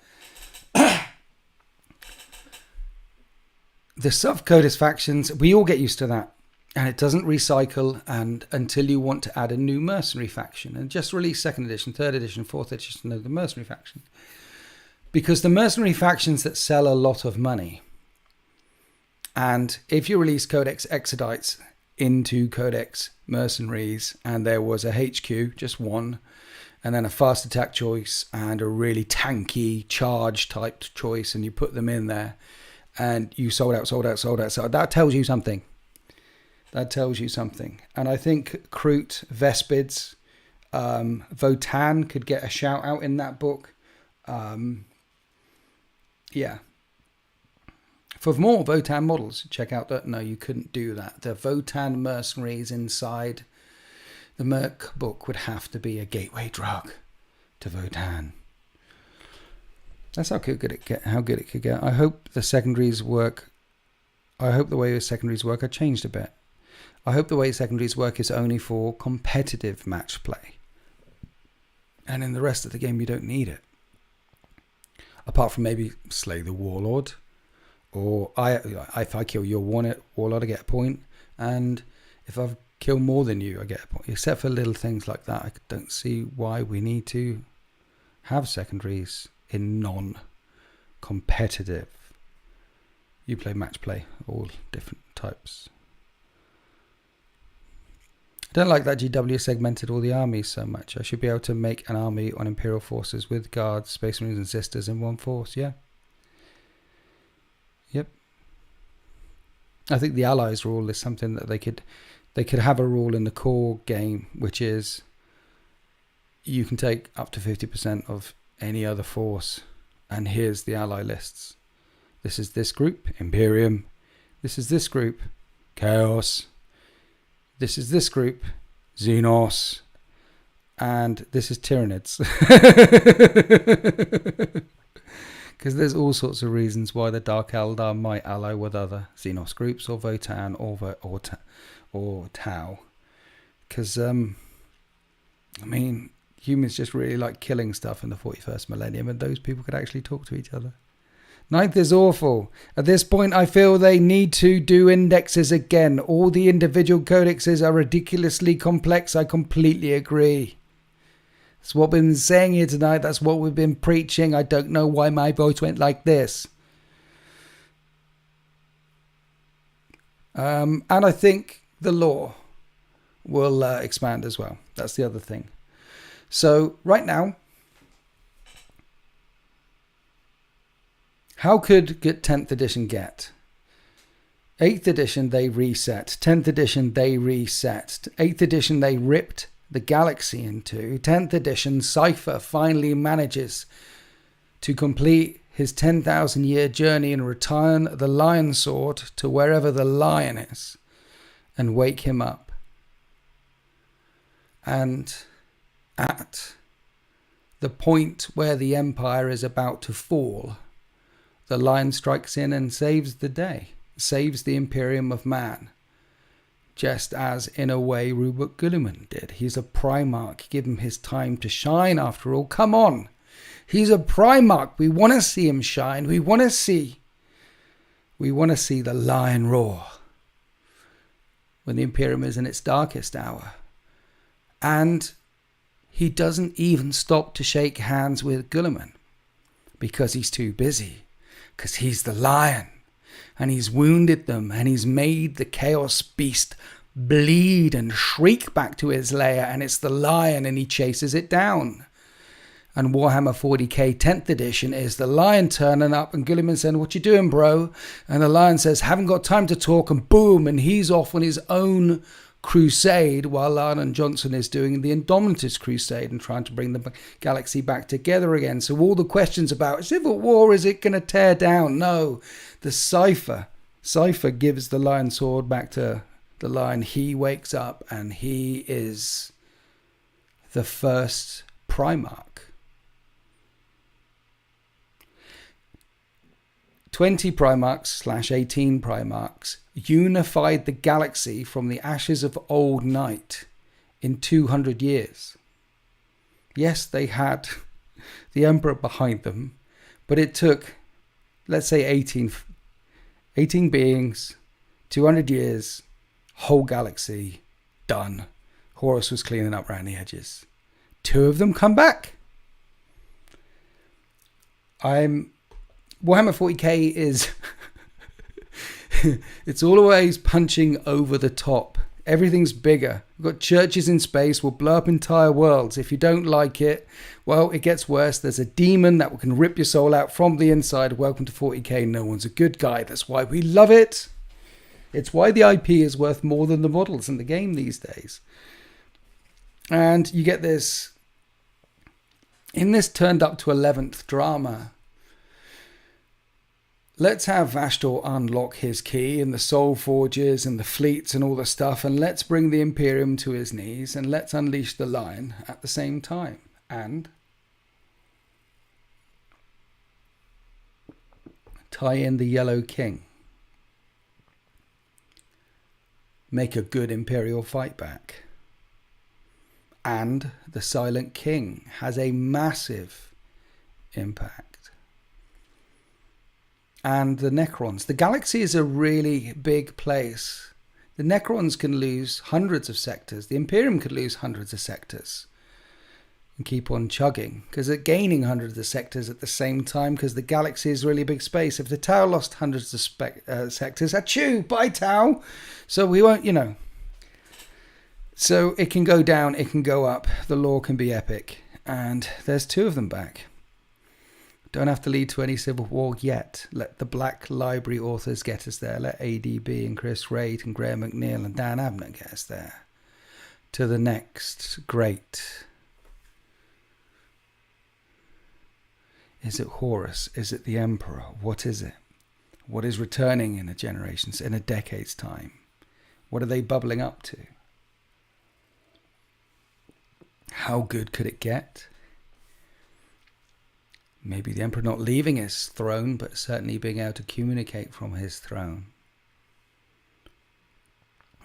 Speaker 1: The sub-Codex factions, we all get used to that. And it doesn't recycle and until you want to add a new mercenary faction. And just release 2nd edition, 3rd edition, 4th edition of the mercenary faction. Because the mercenary factions that sell a lot of money. And if you release Codex Exodites into Codex Mercenaries and there was a HQ, just one, and then a fast attack choice and a really tanky charge type choice, and you put them in there and you sold out. So that tells you something. And I think Kroot, Vespids, Votan could get a shout out in that book. Yeah. For more Votan models, check out that. No, you couldn't do that. The Votan mercenaries inside the Merc book would have to be a gateway drug to Votan. That's how good it could get. I hope the secondaries work. I hope the way the secondaries work are changed a bit. I hope the way secondaries work is only for competitive match play. And in the rest of the game, you don't need it. Apart from maybe slay the warlord. Or if I kill your warlord, I get a point. And if I've killed more than you, I get a point. Except for little things like that, I don't see why we need to have secondaries in non-competitive. You play match play, all different types. I don't like that GW segmented all the armies so much. I should be able to make an army on Imperial forces with guards, Space Marines and Sisters in one force. Yeah. Yep. I think the Allies rule is something that they could have a rule in the core game, which is you can take up to 50% of any other force, and here's the ally lists. This is this group, Imperium. This is this group, Chaos. This is this group, Xenos. And this is Tyranids. Because there's all sorts of reasons why the Dark Eldar might ally with other Xenos groups, or Votan, or Tau. Because, humans just really like killing stuff in the 41st millennium, and those people could actually talk to each other. Ninth is awful. At this point, I feel they need to do indexes again. All the individual codexes are ridiculously complex. I completely agree. That's what we've been saying here tonight. That's what we've been preaching. I don't know why my voice went like this. And I think the lore will expand as well. That's the other thing. So right now, how could 10th edition get? 8th edition, they reset. 10th edition, they reset. 8th edition, they ripped the galaxy in two. 10th edition, Cypher finally manages to complete his 10,000 year journey and return the Lion Sword to wherever the lion is and wake him up. And at the point where the Empire is about to fall, the lion strikes in and saves the day, saves the Imperium of Man, just as, in a way, Rupert Guilliman did. He's a Primarch. Give him his time to shine, after all. Come on. He's a Primarch. We want to see him shine. We want to see the lion roar when the Imperium is in its darkest hour. And he doesn't even stop to shake hands with Guilliman because he's too busy. Because he's the lion, and he's wounded them, and he's made the Chaos Beast bleed and shriek back to his lair, and it's the lion, and he chases it down. And Warhammer 40k 10th edition is the lion turning up, and Guilliman saying, "What you doing, bro?" And the lion says, "Haven't got time to talk," and boom, and he's off on his own crusade, while Lyndon Johnson is doing the Indomitus crusade and trying to bring the galaxy back together again. So all the questions about civil war, is it going to tear down? No, the Cypher gives the Lion Sword back to the lion. He wakes up and he is the first Primarch. 20 Primarchs / 18 Primarchs unified the galaxy from the ashes of old night in 200 years. Yes, they had the Emperor behind them, but it took, let's say, 18 beings, 200 years, whole galaxy, done. Horus was cleaning up around the edges. 2 of them come back. Warhammer 40k is it's always punching over the top. Everything's bigger. We've got churches in space will blow up entire worlds. If you don't like it, well, it gets worse. There's a demon that can rip your soul out from the inside. Welcome to 40k. No one's a good guy. That's why we love it. It's why the IP is worth more than the models in the game these days. And you get this, in this turned up to 11th drama, let's have Vashtor unlock his key and the soul forges and the fleets and all the stuff, and let's bring the Imperium to his knees, and let's unleash the lion at the same time. And tie in the Yellow King. Make a good Imperial fight back. And the Silent King has a massive impact. And the Necrons. The galaxy is a really big place. The Necrons can lose hundreds of sectors. The Imperium could lose hundreds of sectors and keep on chugging, because they're gaining hundreds of sectors at the same time, because the galaxy is really big space. If the Tau lost hundreds of sectors, achoo, bye Tau. So we won't, So it can go down, it can go up. The lore can be epic. And there's 2 of them back. Don't have to lead to any civil war yet. Let the Black Library authors get us there. Let ADB and Chris Wright and Graham McNeil and Dan Abner get us there. To the next great. Is it Horus? Is it the Emperor? What is it? What is returning in a decade's time? What are they bubbling up to? How good could it get? Maybe the Emperor not leaving his throne, but certainly being able to communicate from his throne.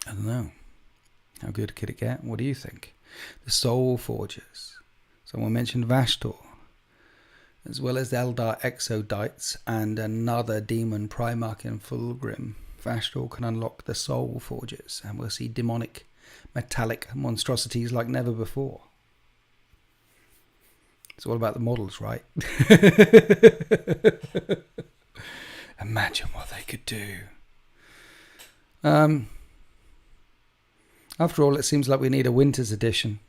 Speaker 1: I don't know. How good could it get? What do you think? The Soul Forgers. Someone mentioned Vashtor. As well as the Eldar Exodites and another demon Primarch in Fulgrim. Vashtor can unlock the Soul Forgers, and we'll see demonic metallic monstrosities like never before. It's all about the models, right? Imagine what they could do. After all, it seems like we need a winter's edition.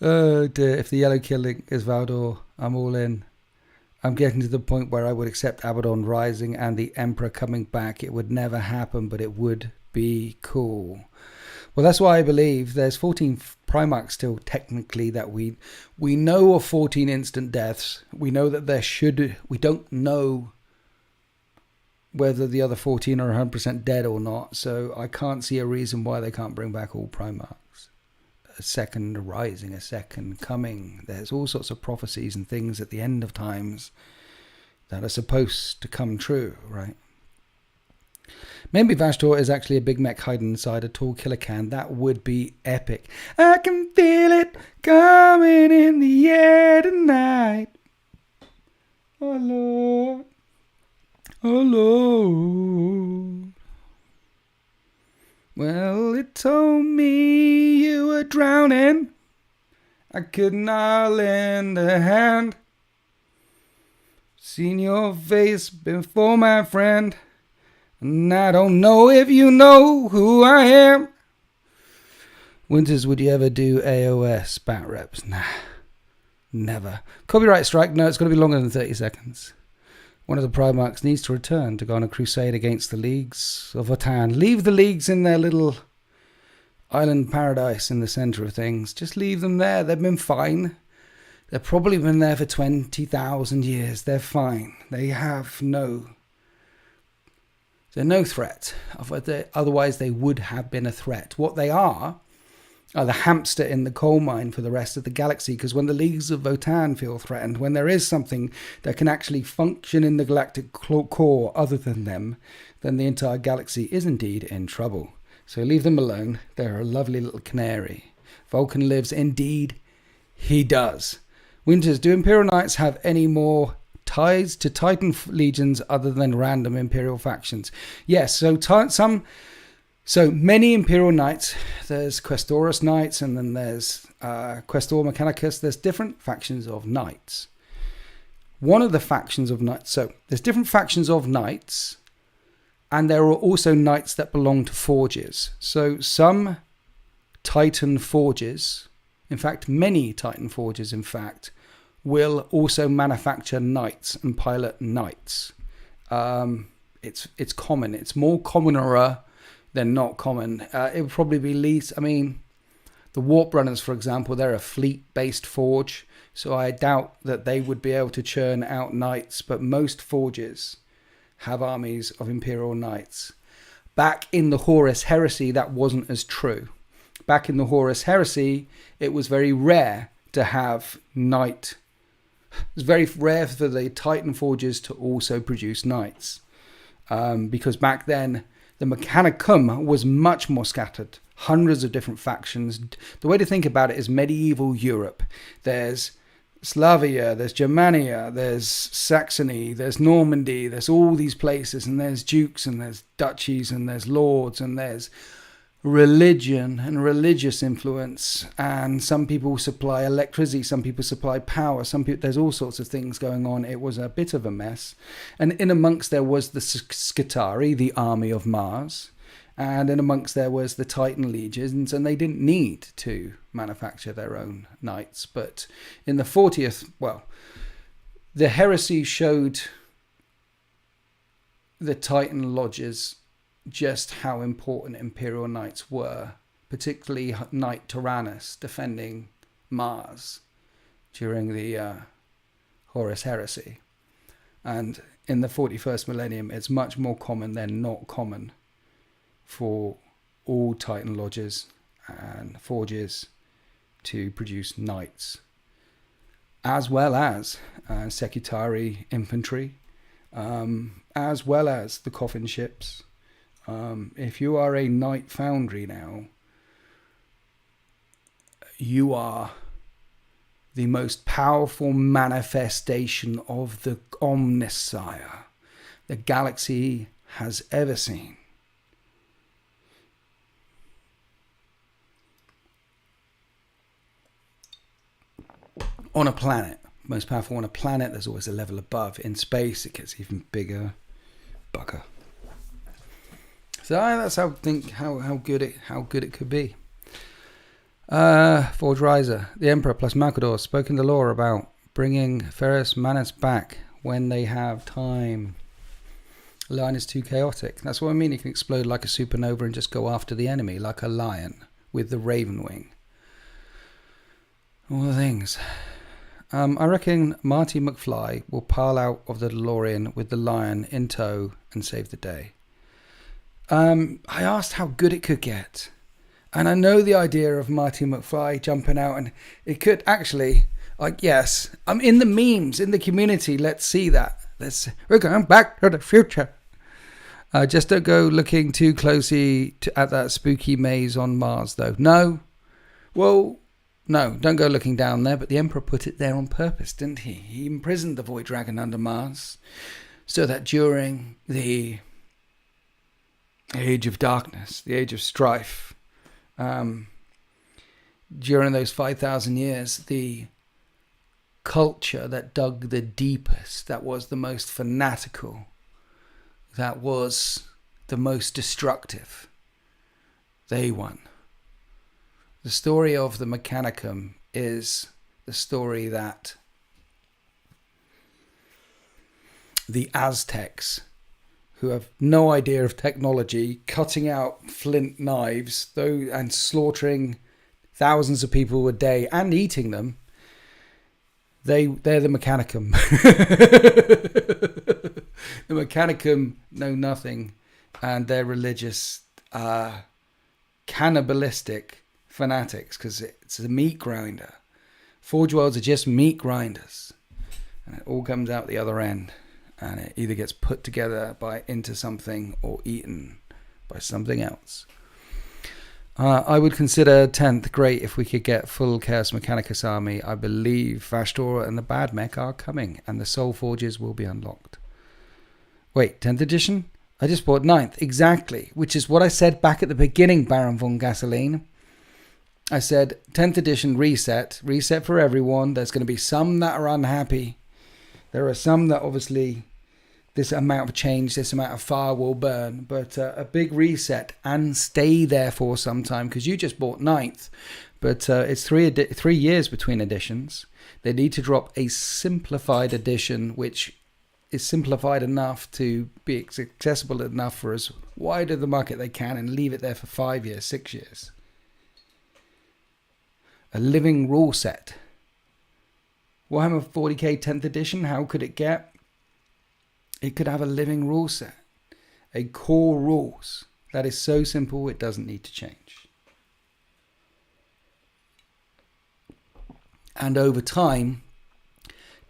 Speaker 1: Oh dear, if the Yellow Killing is Valdor, I'm all in. I'm getting to the point where I would accept Abaddon rising and the Emperor coming back. It would never happen, but it would be cool. Well, that's why I believe there's 14 Primarchs still technically that we know of 14 instant deaths. We know that we don't know whether the other 14 are 100% dead or not. So I can't see a reason why they can't bring back all Primarchs. A second rising, a second coming. There's all sorts of prophecies and things at the end of times that are supposed to come true, right? Maybe Vashtor is actually a big mech hiding inside a tall killer can. That would be epic. I can feel it coming in the air tonight. Oh Lord. Oh Lord. Well, it told me you were drowning. I could not lend a hand. Seen your face before, my friend. And I don't know if you know who I am. Winters, would you ever do AOS bat reps? Nah, never. Copyright strike? No, it's got to be longer than 30 seconds. One of the Primarchs needs to return to go on a crusade against the Leagues of Votann. Leave the Leagues in their little island paradise in the center of things. Just leave them there. They've been fine. They've probably been there for 20,000 years. They're fine. They have they're no threat. Otherwise, they would have been a threat. What they are the hamster in the coal mine for the rest of the galaxy, because when the Leagues of Votann feel threatened, when there is something that can actually function in the galactic core other than them, then the entire galaxy is indeed in trouble. So leave them alone. They're a lovely little canary. Vulcan lives. Indeed, he does. Winters, do Imperial Knights have any more ties to Titan legions other than random Imperial factions? Yes, so many Imperial Knights. There's Questoris Knights, and then there's Questor Mechanicus. There's different factions of Knights. One of the factions of Knights, so there's different factions of Knights, and there are also Knights that belong to Forges. So some Titan Forges, in fact, many Titan Forges, in fact, will also manufacture Knights and pilot Knights. It's common. It's more commoner than not common. It would probably be least. I mean, the Warp Runners, for example, they're a fleet-based forge, so I doubt that they would be able to churn out Knights, but most forges have armies of Imperial Knights. Back in the Horus Heresy, that wasn't as true. Back in the Horus Heresy, it was very rare to have Knight. It was very rare for the Titan forges to also produce Knights, because back then, the Mechanicum was much more scattered. Hundreds of different factions. The way to think about it is medieval Europe. There's Slavia, there's Germania, there's Saxony, there's Normandy, there's all these places, and there's dukes, and there's duchies, and there's lords, and there's religion and religious influence, and some people supply electricity, some people supply power, there's all sorts of things going on. It was a bit of a mess, and in amongst there was the Skitarii, the army of Mars, and in amongst there was the Titan legions, and they didn't need to manufacture their own knights. But in the 40th, the heresy showed the Titan lodges just how important Imperial Knights were, particularly Knight Tyrannus defending Mars during the Horus Heresy. And in the 41st millennium, it's much more common than not common for all Titan lodges and forges to produce knights, as well as Secutari infantry, as well as the coffin ships. If you are a knight foundry now, you are the most powerful manifestation of the Omnissiah the galaxy has ever seen. On a planet, most powerful on a planet, there's always a level above. In space, it gets even bigger. Bugger. So that's how good it could be. Forge Riser, the Emperor plus Malcador spoke in the lore about bringing Ferrus Manus back when they have time. Lion is too chaotic. That's what I mean. He can explode like a supernova and just go after the enemy like a lion with the Raven Wing. All the things. I reckon Marty McFly will pile out of the DeLorean with the lion in tow and save the day. I asked how good it could get. And I know the idea of Marty McFly jumping out, and it could actually, yes, I'm in the memes, in the community. Let's see that. We're going back to the future. Just don't go looking too closely at that spooky maze on Mars, though. No. Well, no, don't go looking down there. But the Emperor put it there on purpose, didn't he? He imprisoned the Void Dragon under Mars so that during the Age of Darkness, the Age of Strife, during those 5,000 years, the culture that dug the deepest, that was the most fanatical, that was the most destructive, they won. The story of the Mechanicum is the story that the Aztecs, who have no idea of technology, cutting out flint knives and slaughtering thousands of people a day and eating them, they're the Mechanicum. The Mechanicum know nothing, and they're religious, cannibalistic fanatics, because it's a meat grinder. Forge worlds are just meat grinders, and it all comes out the other end. And it either gets put together into something or eaten by something else. I would consider 10th great if we could get full Chaos Mechanicus army. I believe Vashtor and the Bad Mech are coming, and the Soul Forges will be unlocked. Wait, 10th edition? I just bought 9th. Exactly, which is what I said back at the beginning, Baron von Gasoline. I said 10th edition reset for everyone. There's going to be some that are unhappy. There are some that obviously this amount of change, this amount of fire will burn, but a big reset and stay there for some time, because you just bought 9th, but it's 3 years between editions. They need to drop a simplified edition, which is simplified enough to be accessible enough for as wide of the market they can, and leave it there for 5 years, 6 years. A living rule set. Warhammer 40k 10th edition, how could it get? It could have a living rule set. A core rules. That is so simple it doesn't need to change. And over time,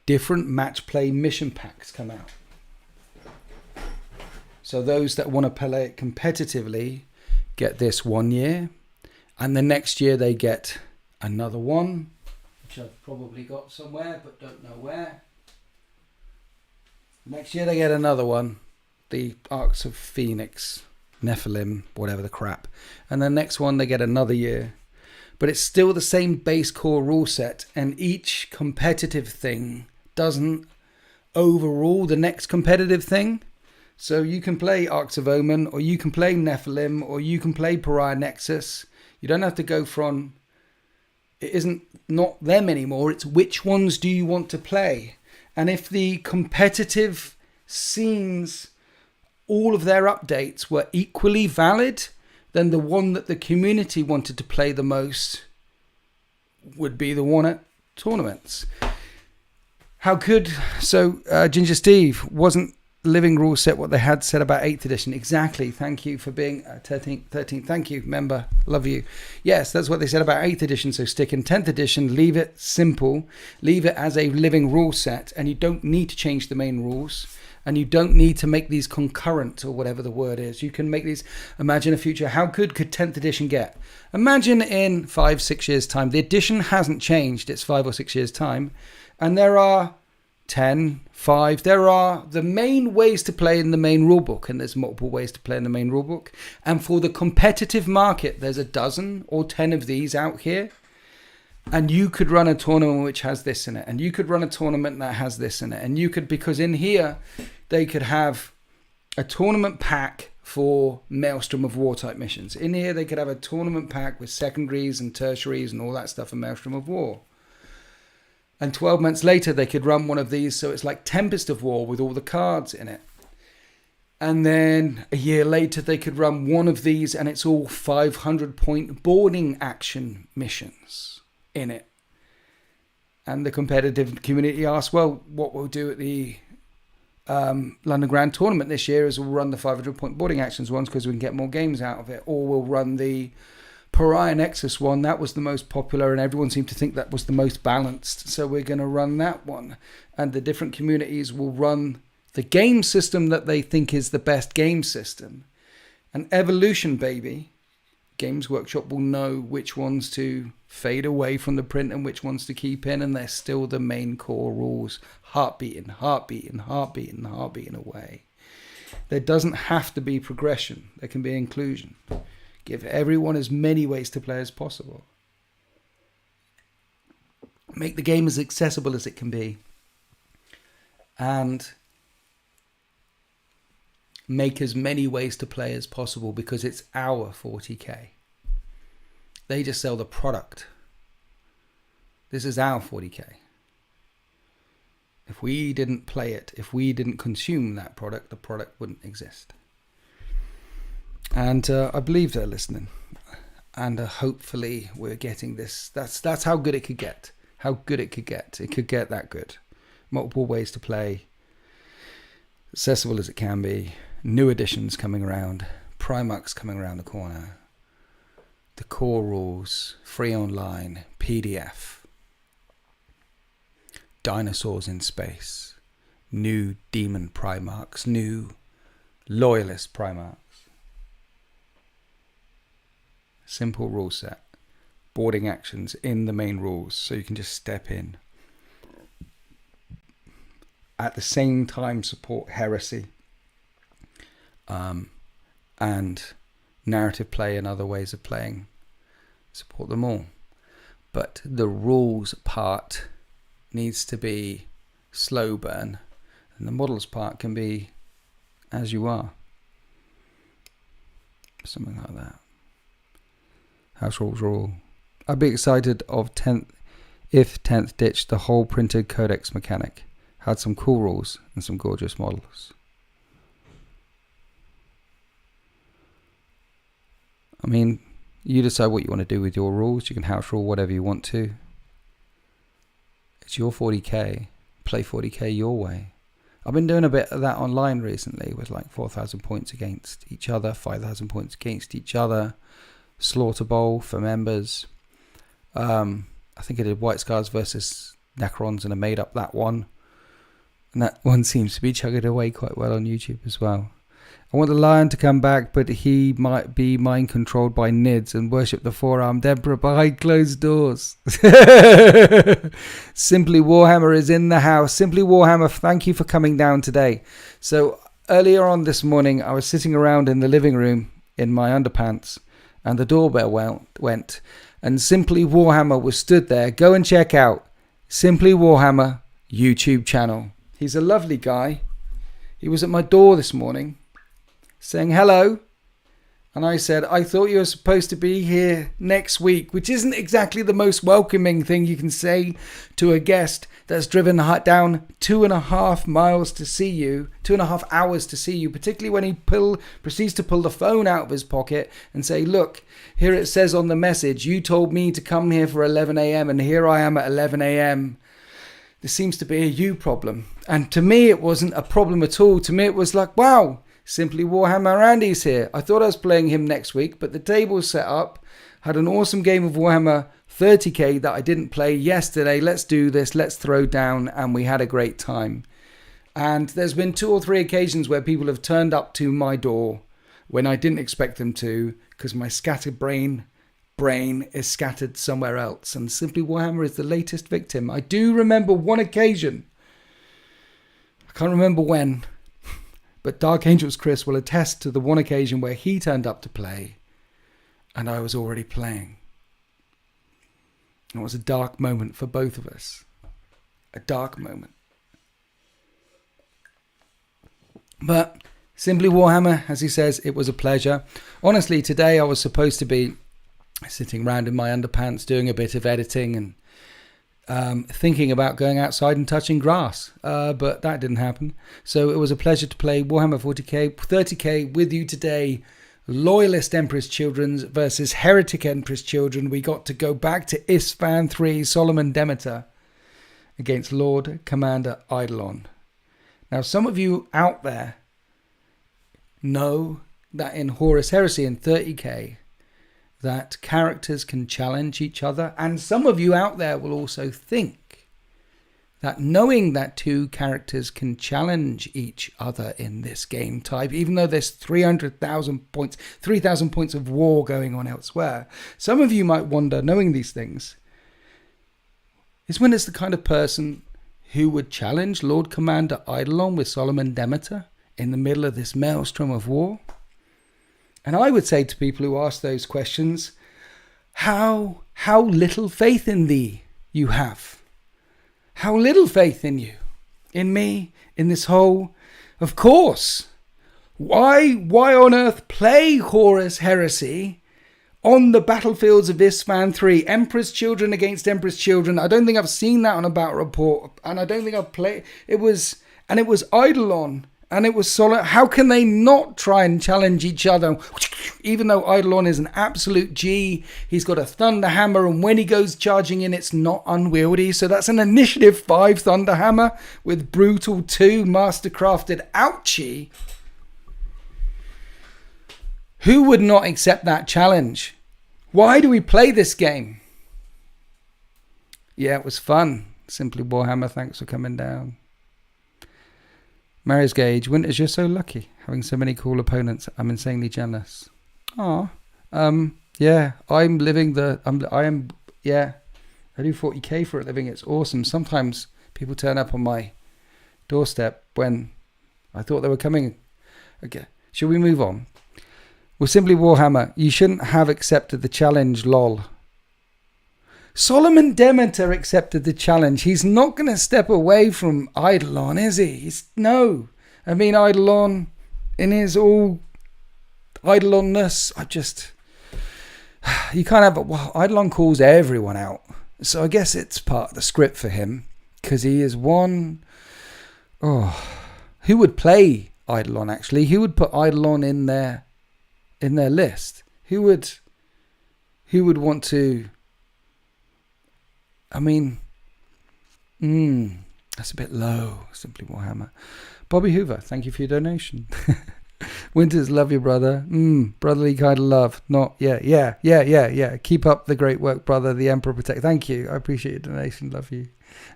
Speaker 1: different match play mission packs come out. So those that want to play it competitively get this 1 year. And the next year they get another one, which I've probably got somewhere but don't know where. Next year they get another one, the Arcs of Phoenix Nephilim, whatever the crap. And the next one, they get another year. But it's still the same base core rule set, and each competitive thing doesn't overrule the next competitive thing. So you can play Arcs of Omen, or you can play Nephilim, or you can play Pariah Nexus. You don't have to go from... It isn't not them anymore, it's which ones do you want to play. And if the competitive scenes, all of their updates were equally valid, then the one that the community wanted to play the most would be the one at tournaments. How could... So, Ginger Steve, wasn't living rule set what they had said about 8th edition? Exactly. Thank you for being 13th. Thank you, member. Love you. Yes, that's what they said about 8th edition. So stick in 10th edition, leave it simple, leave it as a living rule set, and you don't need to change the main rules. And you don't need to make these concurrent, or whatever the word is. You can make these... Imagine a future. How good could 10th edition get? Imagine in 5-6 years' time. The edition hasn't changed. It's 5 or 6 years' time. And there are 10, 5. There are the main ways to play in the main rulebook. And there's multiple ways to play in the main rulebook. And for the competitive market, there's a dozen or 10 of these out here. And you could run a tournament which has this in it. And you could run a tournament that has this in it. And you could, because in here, they could have a tournament pack for Maelstrom of War type missions. In here, they could have a tournament pack with secondaries and tertiaries and all that stuff for Maelstrom of War. And 12 months later, they could run one of these. So it's like Tempest of War with all the cards in it. And then a year later, they could run one of these and it's all 500-point boarding action missions in it. And the competitive community asked, well, what we'll do at the London Grand Tournament this year is we'll run the 500-point boarding actions ones because we can get more games out of it. Or we'll run the Pariah Nexus one. That was the most popular and everyone seemed to think that was the most balanced. So we're going to run that one. And the different communities will run the game system that they think is the best game system. And evolution, baby. Games Workshop will know which ones to fade away from the print and which ones to keep in, and they're still the main core rules. Heartbeating away. There doesn't have to be progression. There can be inclusion. Give everyone as many ways to play as possible. Make the game as accessible as it can be. And make as many ways to play as possible because it's our 40k. They just sell the product. This is our 40k. If we didn't play it, if we didn't consume that product, the product wouldn't exist. And I believe they're listening. And hopefully we're getting this. That's how good it could get. How good it could get. It could get that good. Multiple ways to play. Accessible as it can be. New editions coming around. Primarchs coming around the corner. The core rules. Free online. PDF. Dinosaurs in space. New demon Primarchs. New loyalist Primarchs. Simple rule set. Boarding actions in the main rules. So you can just step in. At the same time support heresy. And narrative play and other ways of playing. Support them all. But the rules part needs to be slow burn. And the models part can be as you are. Something like that. House rules rule. I'd be excited of 10th if 10th ditched the whole printed codex mechanic. Had some cool rules and some gorgeous models. I mean, you decide what you want to do with your rules. You can house rule whatever you want to. It's your 40k. Play 40k your way. I've been doing a bit of that online recently with like 4,000 points against each other, 5,000 points against each other. Slaughter Bowl for members. I think I did White Scars versus Necrons and I made up that one. And that one seems to be chugging away quite well on YouTube as well. I want the lion to come back, but he might be mind controlled by Nids and worship the four-armed emperor behind closed doors. Simply Warhammer is in the house. Simply Warhammer, thank you for coming down today. So earlier on this morning, I was sitting around in the living room in my underpants, and the doorbell went, and Simply Warhammer was stood there. Go and check out Simply Warhammer YouTube channel. He's a lovely guy. He was at my door this morning saying hello. And I said, I thought you were supposed to be here next week, which isn't exactly the most welcoming thing you can say to a guest that's driven down 2.5 miles to see you, 2.5 hours to see you, particularly when he proceeds to pull the phone out of his pocket and say, look, here it says on the message, you told me to come here for 11 a.m. and here I am at 11 a.m. This seems to be a you problem. And to me, it wasn't a problem at all. To me, it was like, wow. Simply Warhammer Andy's here. I thought I was playing him next week, but the table's set up. Had an awesome game of Warhammer 30k that I didn't play yesterday. Let's do this. Let's throw down. And we had a great time. And there's been 2 or 3 occasions where people have turned up to my door when I didn't expect them to, because my scattered brain is scattered somewhere else. And Simply Warhammer is the latest victim. I do remember one occasion. I can't remember when. But Dark Angels Chris will attest to the one occasion where he turned up to play and I was already playing. It was a dark moment for both of us. A dark moment. But Simply Warhammer, as he says, it was a pleasure. Honestly, today I was supposed to be sitting around in my underpants doing a bit of editing and thinking about going outside and touching grass, but that didn't happen. So it was a pleasure to play Warhammer 30k with you today. Loyalist Emperor's Children versus Heretic Emperor's Children. We got to go back to Isfahan 3, Solomon Demeter against Lord Commander Eidolon. Now, some of you out there know that in Horus Heresy in 30k, that characters can challenge each other. And some of you out there will also think that knowing that 2 characters can challenge each other in this game type, even though there's 3,000 points of war going on elsewhere, some of you might wonder, knowing these things, is Winter's the kind of person who would challenge Lord Commander Eidolon with Solomon Demeter in the middle of this maelstrom of war? And I would say to people who ask those questions, how little faith in thee you have. How little faith in you, in me, in this whole, of course. Why on earth play Horus Heresy on the battlefields of Isfahan 3? Emperor's Children against Emperor's Children. I don't think I've seen that on a battle report. And I don't think I've played. It was Eidolon. And it was solid. How can they not try and challenge each other? Even though Eidolon is an absolute G, he's got a Thunder Hammer, and when he goes charging in, it's not unwieldy. So that's an Initiative 5 Thunder Hammer with Brutal 2 Mastercrafted. Ouchie. Who would not accept that challenge? Why do we play this game? Yeah, it was fun. Simply Warhammer, thanks for coming down. Marius Gage, Winters, you're so lucky having so many cool opponents. I'm insanely jealous. Yeah, I'm living I do 40k for a living. It's awesome. Sometimes people turn up on my doorstep when I thought they were coming. Okay, should we move on? Well, Simply Warhammer, you shouldn't have accepted the challenge, lol. Solomon Demeter accepted the challenge. He's not going to step away from Eidolon, is he? No. I mean, Eidolon, in his all Eidolonness, you can't have Eidolon calls everyone out. So I guess it's part of the script for him, because he is one. Who would play Eidolon, actually? Who would put Eidolon in their list? Who would want to... I mean, that's a bit low. Simply Warhammer. Bobby Hoover, thank you for your donation. Winters, love you, brother. Brotherly kind of love. Not, yeah. Keep up the great work, brother. The Emperor protect. Thank you. I appreciate your donation. Love you.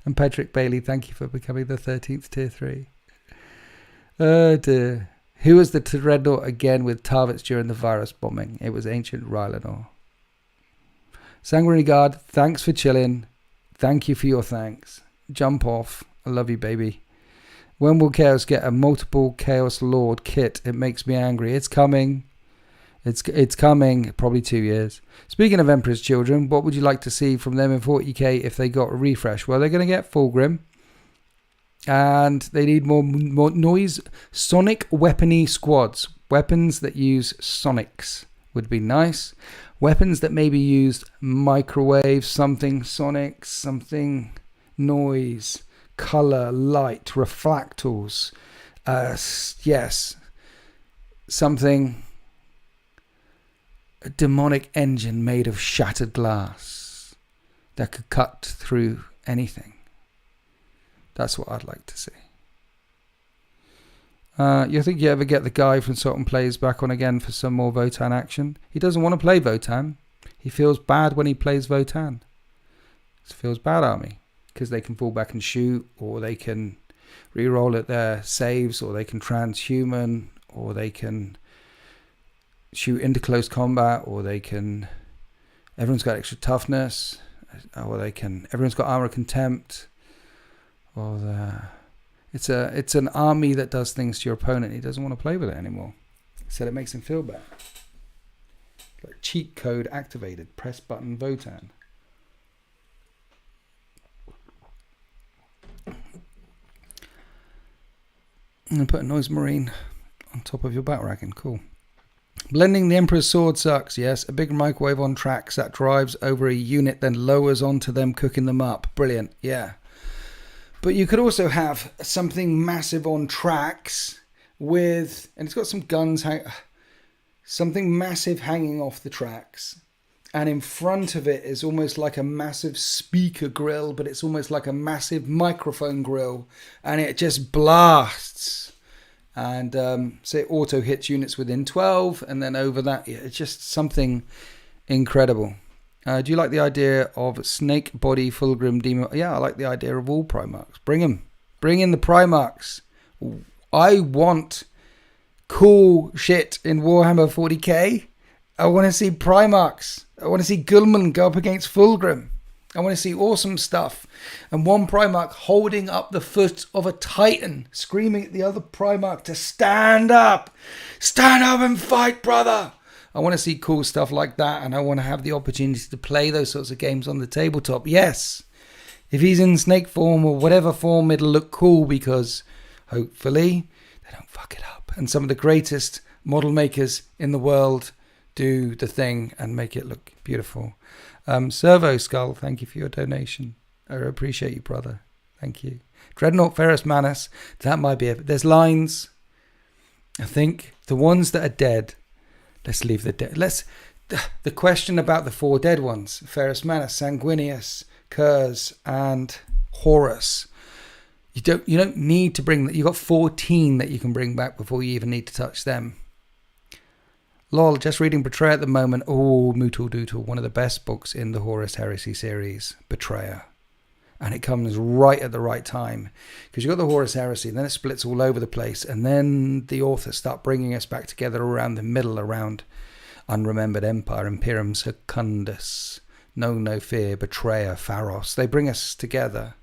Speaker 1: And Patrick Bailey, thank you for becoming the 13th tier 3. Oh dear. Who was the Dreadnought again with Tarvitz during the virus bombing? It was Ancient Rylanor. Sanguinary Guard, thanks for chilling. Thank you for your thanks. Jump off. I love you, baby. When will Chaos get a multiple Chaos Lord kit? It makes me angry. It's coming. It's coming, probably 2 years. Speaking of Emperor's Children, what would you like to see from them in 40k if they got a refresh? Well, they're going to get Fulgrim. And they need more noise. Sonic weapony squads. Weapons that use sonics would be nice. Weapons that maybe used microwave, something sonic, something noise, color, light, refractals. Yes. Something... a demonic engine made of shattered glass that could cut through anything. That's what I'd like to see. You think you ever get the guy from Salt and Plays back on again for some more Votan action? He doesn't want to play Votan. He feels bad when he plays Votan. He feels bad, Army, because they can fall back and shoot, or they can re-roll at their saves, or they can transhuman, or they can shoot into close combat, or they can... everyone's got extra toughness, or they can... everyone's got armor of contempt, or it's an army that does things to your opponent. He doesn't want to play with it anymore. He said it makes him feel bad. Like cheat code activated. Press button Votan. And put a noise marine on top of your battle wagon. Cool. Blending the Emperor's Sword sucks, yes. A big microwave on tracks that drives over a unit, then lowers onto them, cooking them up. Brilliant, yeah. But you could also have something massive on tracks with... and it's got some guns... something massive hanging off the tracks. And in front of it is almost like a massive speaker grill, but it's almost like a massive microphone grill. And it just blasts... and so it auto hits units within 12, and then over that, it's just something incredible. Do you like the idea of Snake Body Fulgrim Demon? Yeah, I like the idea of all Primarchs. Bring them. Bring in the Primarchs. I want cool shit in Warhammer 40k. I want to see Primarchs. I want to see Gulman go up against Fulgrim. I want to see awesome stuff. And one Primarch holding up the foot of a Titan, screaming at the other Primarch to stand up. Stand up and fight, brother. I want to see cool stuff like that, and I want to have the opportunity to play those sorts of games on the tabletop. Yes. If he's in snake form or whatever form, it'll look cool because hopefully they don't fuck it up. And some of the greatest model makers in the world do the thing and make it look beautiful. Servo Skull, thank you for your donation. I appreciate you, brother. Thank you. Dreadnought Ferrus Manus, that might be it. There's lines. I think the ones that are dead, let's leave the dead. The question about the 4 dead ones, Ferrus Manus, Sanguinius, Kurz, and Horus. You don't need to bring that. You've got 14 that you can bring back before you even need to touch them. Lol, just reading Betrayer at the moment. Oh, Mootle Doodle, one of the best books in the Horus Heresy series, Betrayer. And it comes right at the right time. Because you've got the Horus Heresy, and then it splits all over the place. And then the authors start bringing us back together around the middle, around Unremembered Empire, Imperium Secundus, Know No Fear, Betrayer, Pharos. They bring us together.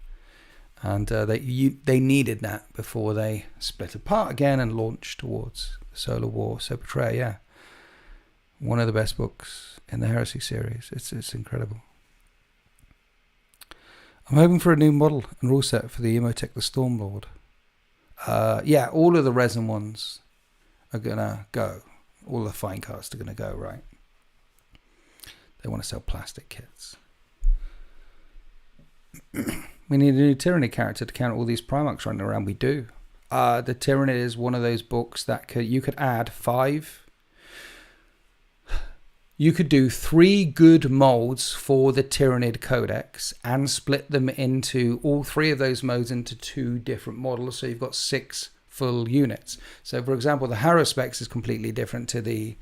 Speaker 1: And they needed that before they split apart again and launched towards the Solar War. So Betrayer, yeah. One of the best books in the Heresy series. It's incredible. I'm hoping for a new model and rule set for the Emotech the Stormlord. Yeah, all of the resin ones are going to go. All the fine cards are going to go, right? They want to sell plastic kits. We need a new Tyranny character to counter all these Primarchs running around. We do. The Tyranny is one of those books that you could add 5... You could do 3 good molds for the Tyrannid Codex and split them into all 3 of those modes into 2 different models. So you've got 6 full units. So, for example, the Haruspex is completely different to the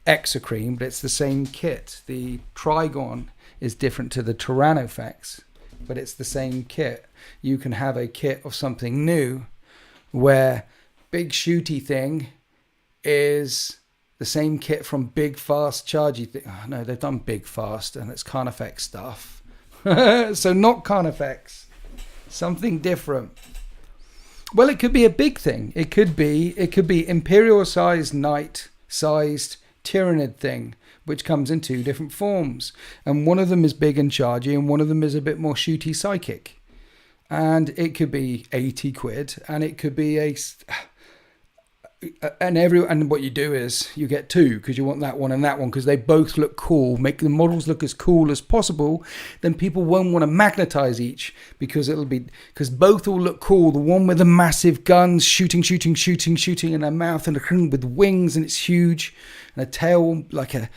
Speaker 1: Exocrine, but it's the same kit. The Trigon is different to the Tyrannofex, but it's the same kit. You can have a kit of something new where big shooty thing is the same kit from Big Fast Chargy thing. Oh, no, they've done Big Fast and it's Carnifex stuff. So not Carnifex. Something different. Well, it could be a big thing. It could be Imperial-sized Knight-sized Tyranid thing, which comes in 2 different forms. And one of them is big and chargy, and one of them is a bit more shooty psychic. And it could be 80 quid, and it could be and what you do is you get 2 because you want that one and that one because they both look cool. Make the models look as cool as possible. Then people won't want to magnetize each because both will look cool. The one with the massive guns shooting in a mouth, and with wings, and it's huge, and a tail like a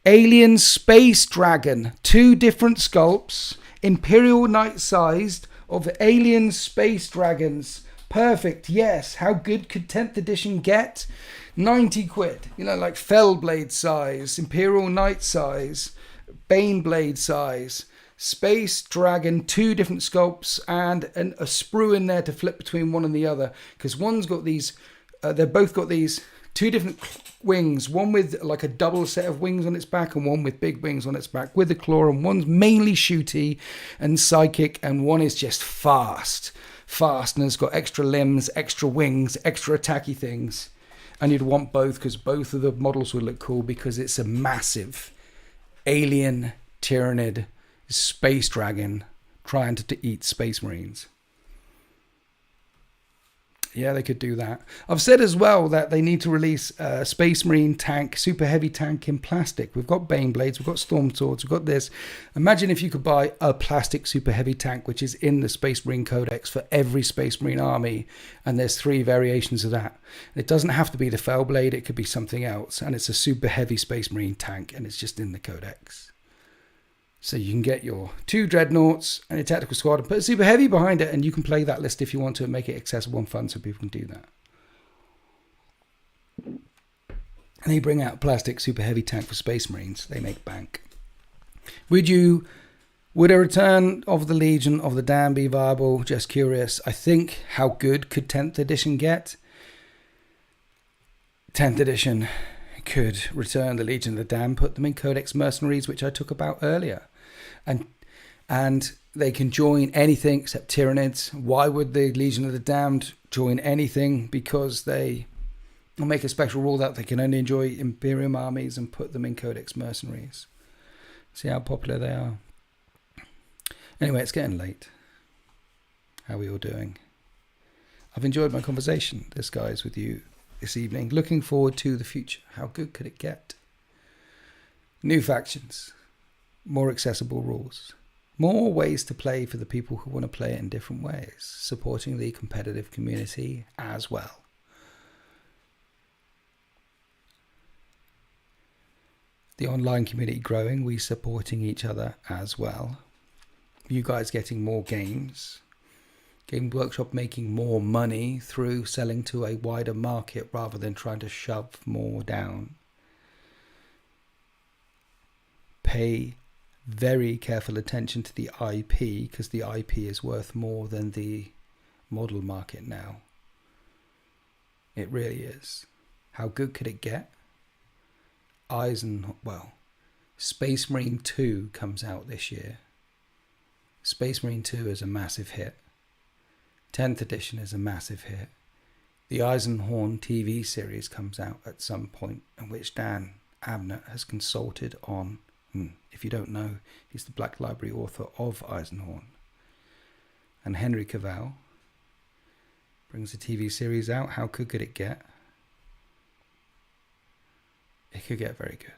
Speaker 1: alien space dragon. 2 different sculpts, Imperial Knight sized, of alien space dragons. Perfect, yes. How good could 10th edition get? 90 quid. Like Fellblade size, Imperial Knight size, Baneblade size, Space Dragon, 2 different sculpts, and a sprue in there to flip between one and the other. Because one's got these, they've both got these 2 different wings. One with like a double set of wings on its back, and one with big wings on its back with the claw. And one's mainly shooty and psychic, and one is just fast, and it's got extra limbs, extra wings, extra attacky things. And you'd want both because both of the models would look cool because it's a massive alien Tyranid space dragon trying to eat space marines. Yeah, they could do that. I've said as well that they need to release a Space Marine tank, super heavy tank in plastic. We've got Bane Blades, we've got Storm Swords, we've got this. Imagine if you could buy a plastic super heavy tank, which is in the Space Marine Codex for every Space Marine army, and there's 3 variations of that. It doesn't have to be the Fellblade, it could be something else, and it's a super heavy Space Marine tank, and it's just in the Codex. So you can get your 2 dreadnoughts and a tactical squad and put a super heavy behind it, and you can play that list if you want to and make it accessible and fun so people can do that. And they bring out a plastic super heavy tank for Space Marines. They make bank. Would a return of the Legion of the Damned be viable? Just curious. I think, how good could 10th edition get? 10th edition could return the Legion of the Damned, put them in Codex Mercenaries, which I talked about earlier. And they can join anything except Tyranids. Why would the Legion of the Damned join anything? Because they will make a special rule that they can only enjoy Imperium armies and put them in Codex Mercenaries. See how popular they are. Anyway, it's getting late. How are we all doing? I've enjoyed my conversation, guys, with you this evening. Looking forward to the future. How good could it get? New factions. More accessible rules. More ways to play for the people who want to play it in different ways. Supporting the competitive community as well. The online community growing, we supporting each other as well. You guys getting more games. Game Workshop making more money through selling to a wider market rather than trying to shove more down. Pay very careful attention to the IP because the IP is worth more than the model market now. It really is. How good could it get? Space Marine 2 comes out this year. Space Marine 2 is a massive hit. 10th edition is a massive hit. The Eisenhorn TV series comes out at some point, in which Dan Abnett has consulted on. If you don't know, he's the Black Library author of Eisenhorn. And Henry Cavill brings a TV series out. How good could it get? It could get very good.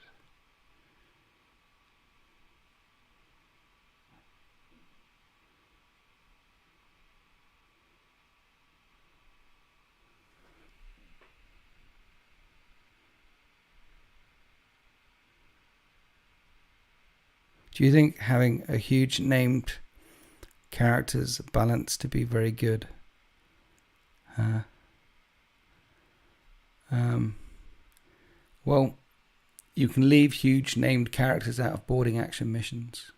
Speaker 1: Do you think having a huge named characters balance to be very good? Well, you can leave huge named characters out of boarding action missions.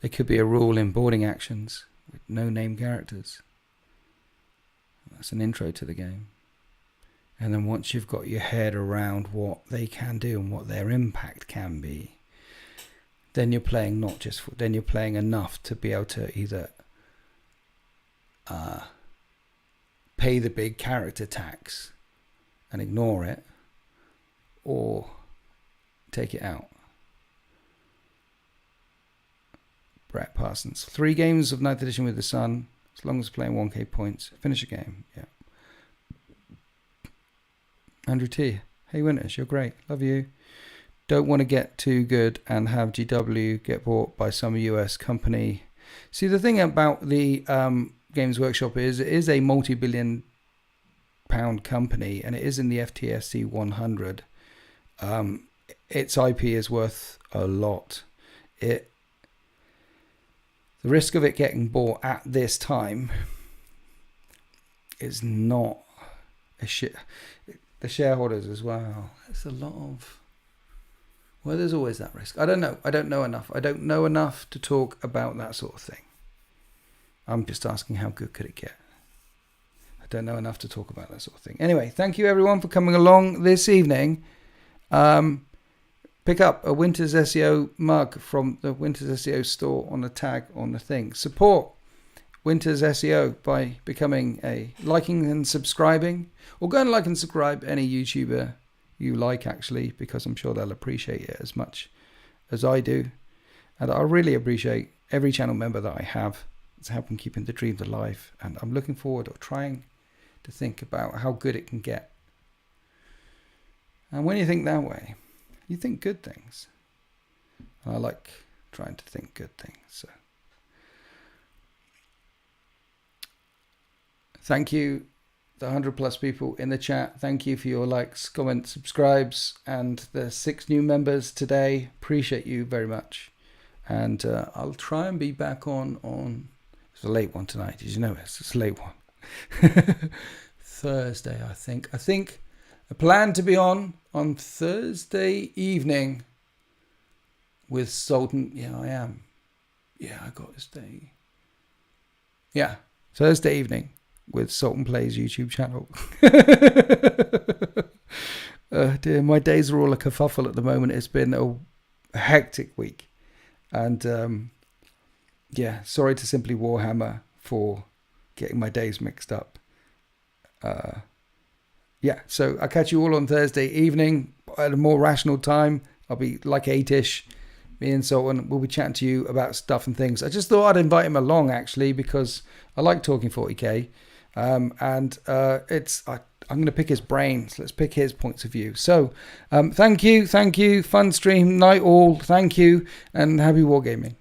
Speaker 1: There could be a rule in boarding actions with no named characters. That's an intro to the game. And then once you've got your head around what they can do and what their impact can be, then you're playing then you're playing enough to be able to either pay the big character tax and ignore it, or take it out. Brett Parsons. 3 games of 9th edition with the Sun, as long as playing 1k points. Finish a game. Yeah. Andrew T. Hey, Winters, you're great. Love you. Don't want to get too good and have GW get bought by some US company. See, the thing about the Games Workshop is it is a multi-billion pound company, and it is in the FTSE 100. Its IP is worth a lot. The risk of it getting bought at this time is not a shit. The shareholders as well. It's a lot of... Well, there's always that risk. I don't know. I don't know enough. I don't know enough to talk about that sort of thing. I'm just asking how good could it get. I don't know enough to talk about that sort of thing. Anyway, thank you everyone for coming along this evening. Pick up a Winters SEO mug from the Winters SEO store on the tag on the thing. Support Winters SEO by becoming liking and subscribing, or go and like and subscribe any YouTuber you like, actually, because I'm sure they'll appreciate it as much as I do. And I really appreciate every channel member that I have. It's helping keeping the dreams alive, and I'm looking forward or trying to think about how good it can get. And when you think that way, you think good things. And I like trying to think good things. So thank you, the 100+ people in the chat. Thank you for your likes, comments, subscribes, and the 6 new members today. Appreciate you very much. And I'll try and be back on it's a late one tonight. Did you know it's a late one? Thursday, I think. I plan to be on Thursday evening with Sultan. Yeah, I am. Yeah, I got this day. Yeah, Thursday evening with Sultan Plays YouTube channel. Dear, my days are all a kerfuffle at the moment. It's been a hectic week. And yeah, sorry to Simply Warhammer for getting my days mixed up. Yeah, so I'll catch you all on Thursday evening at a more rational time. I'll be like 8ish. Me and Sultan will be chatting to you about stuff and things. I just thought I'd invite him along, actually, because I like talking 40k. I'm going to pick his brains. Let's pick his points of view. So thank you. Fun stream. Night all. Thank you. And happy wargaming.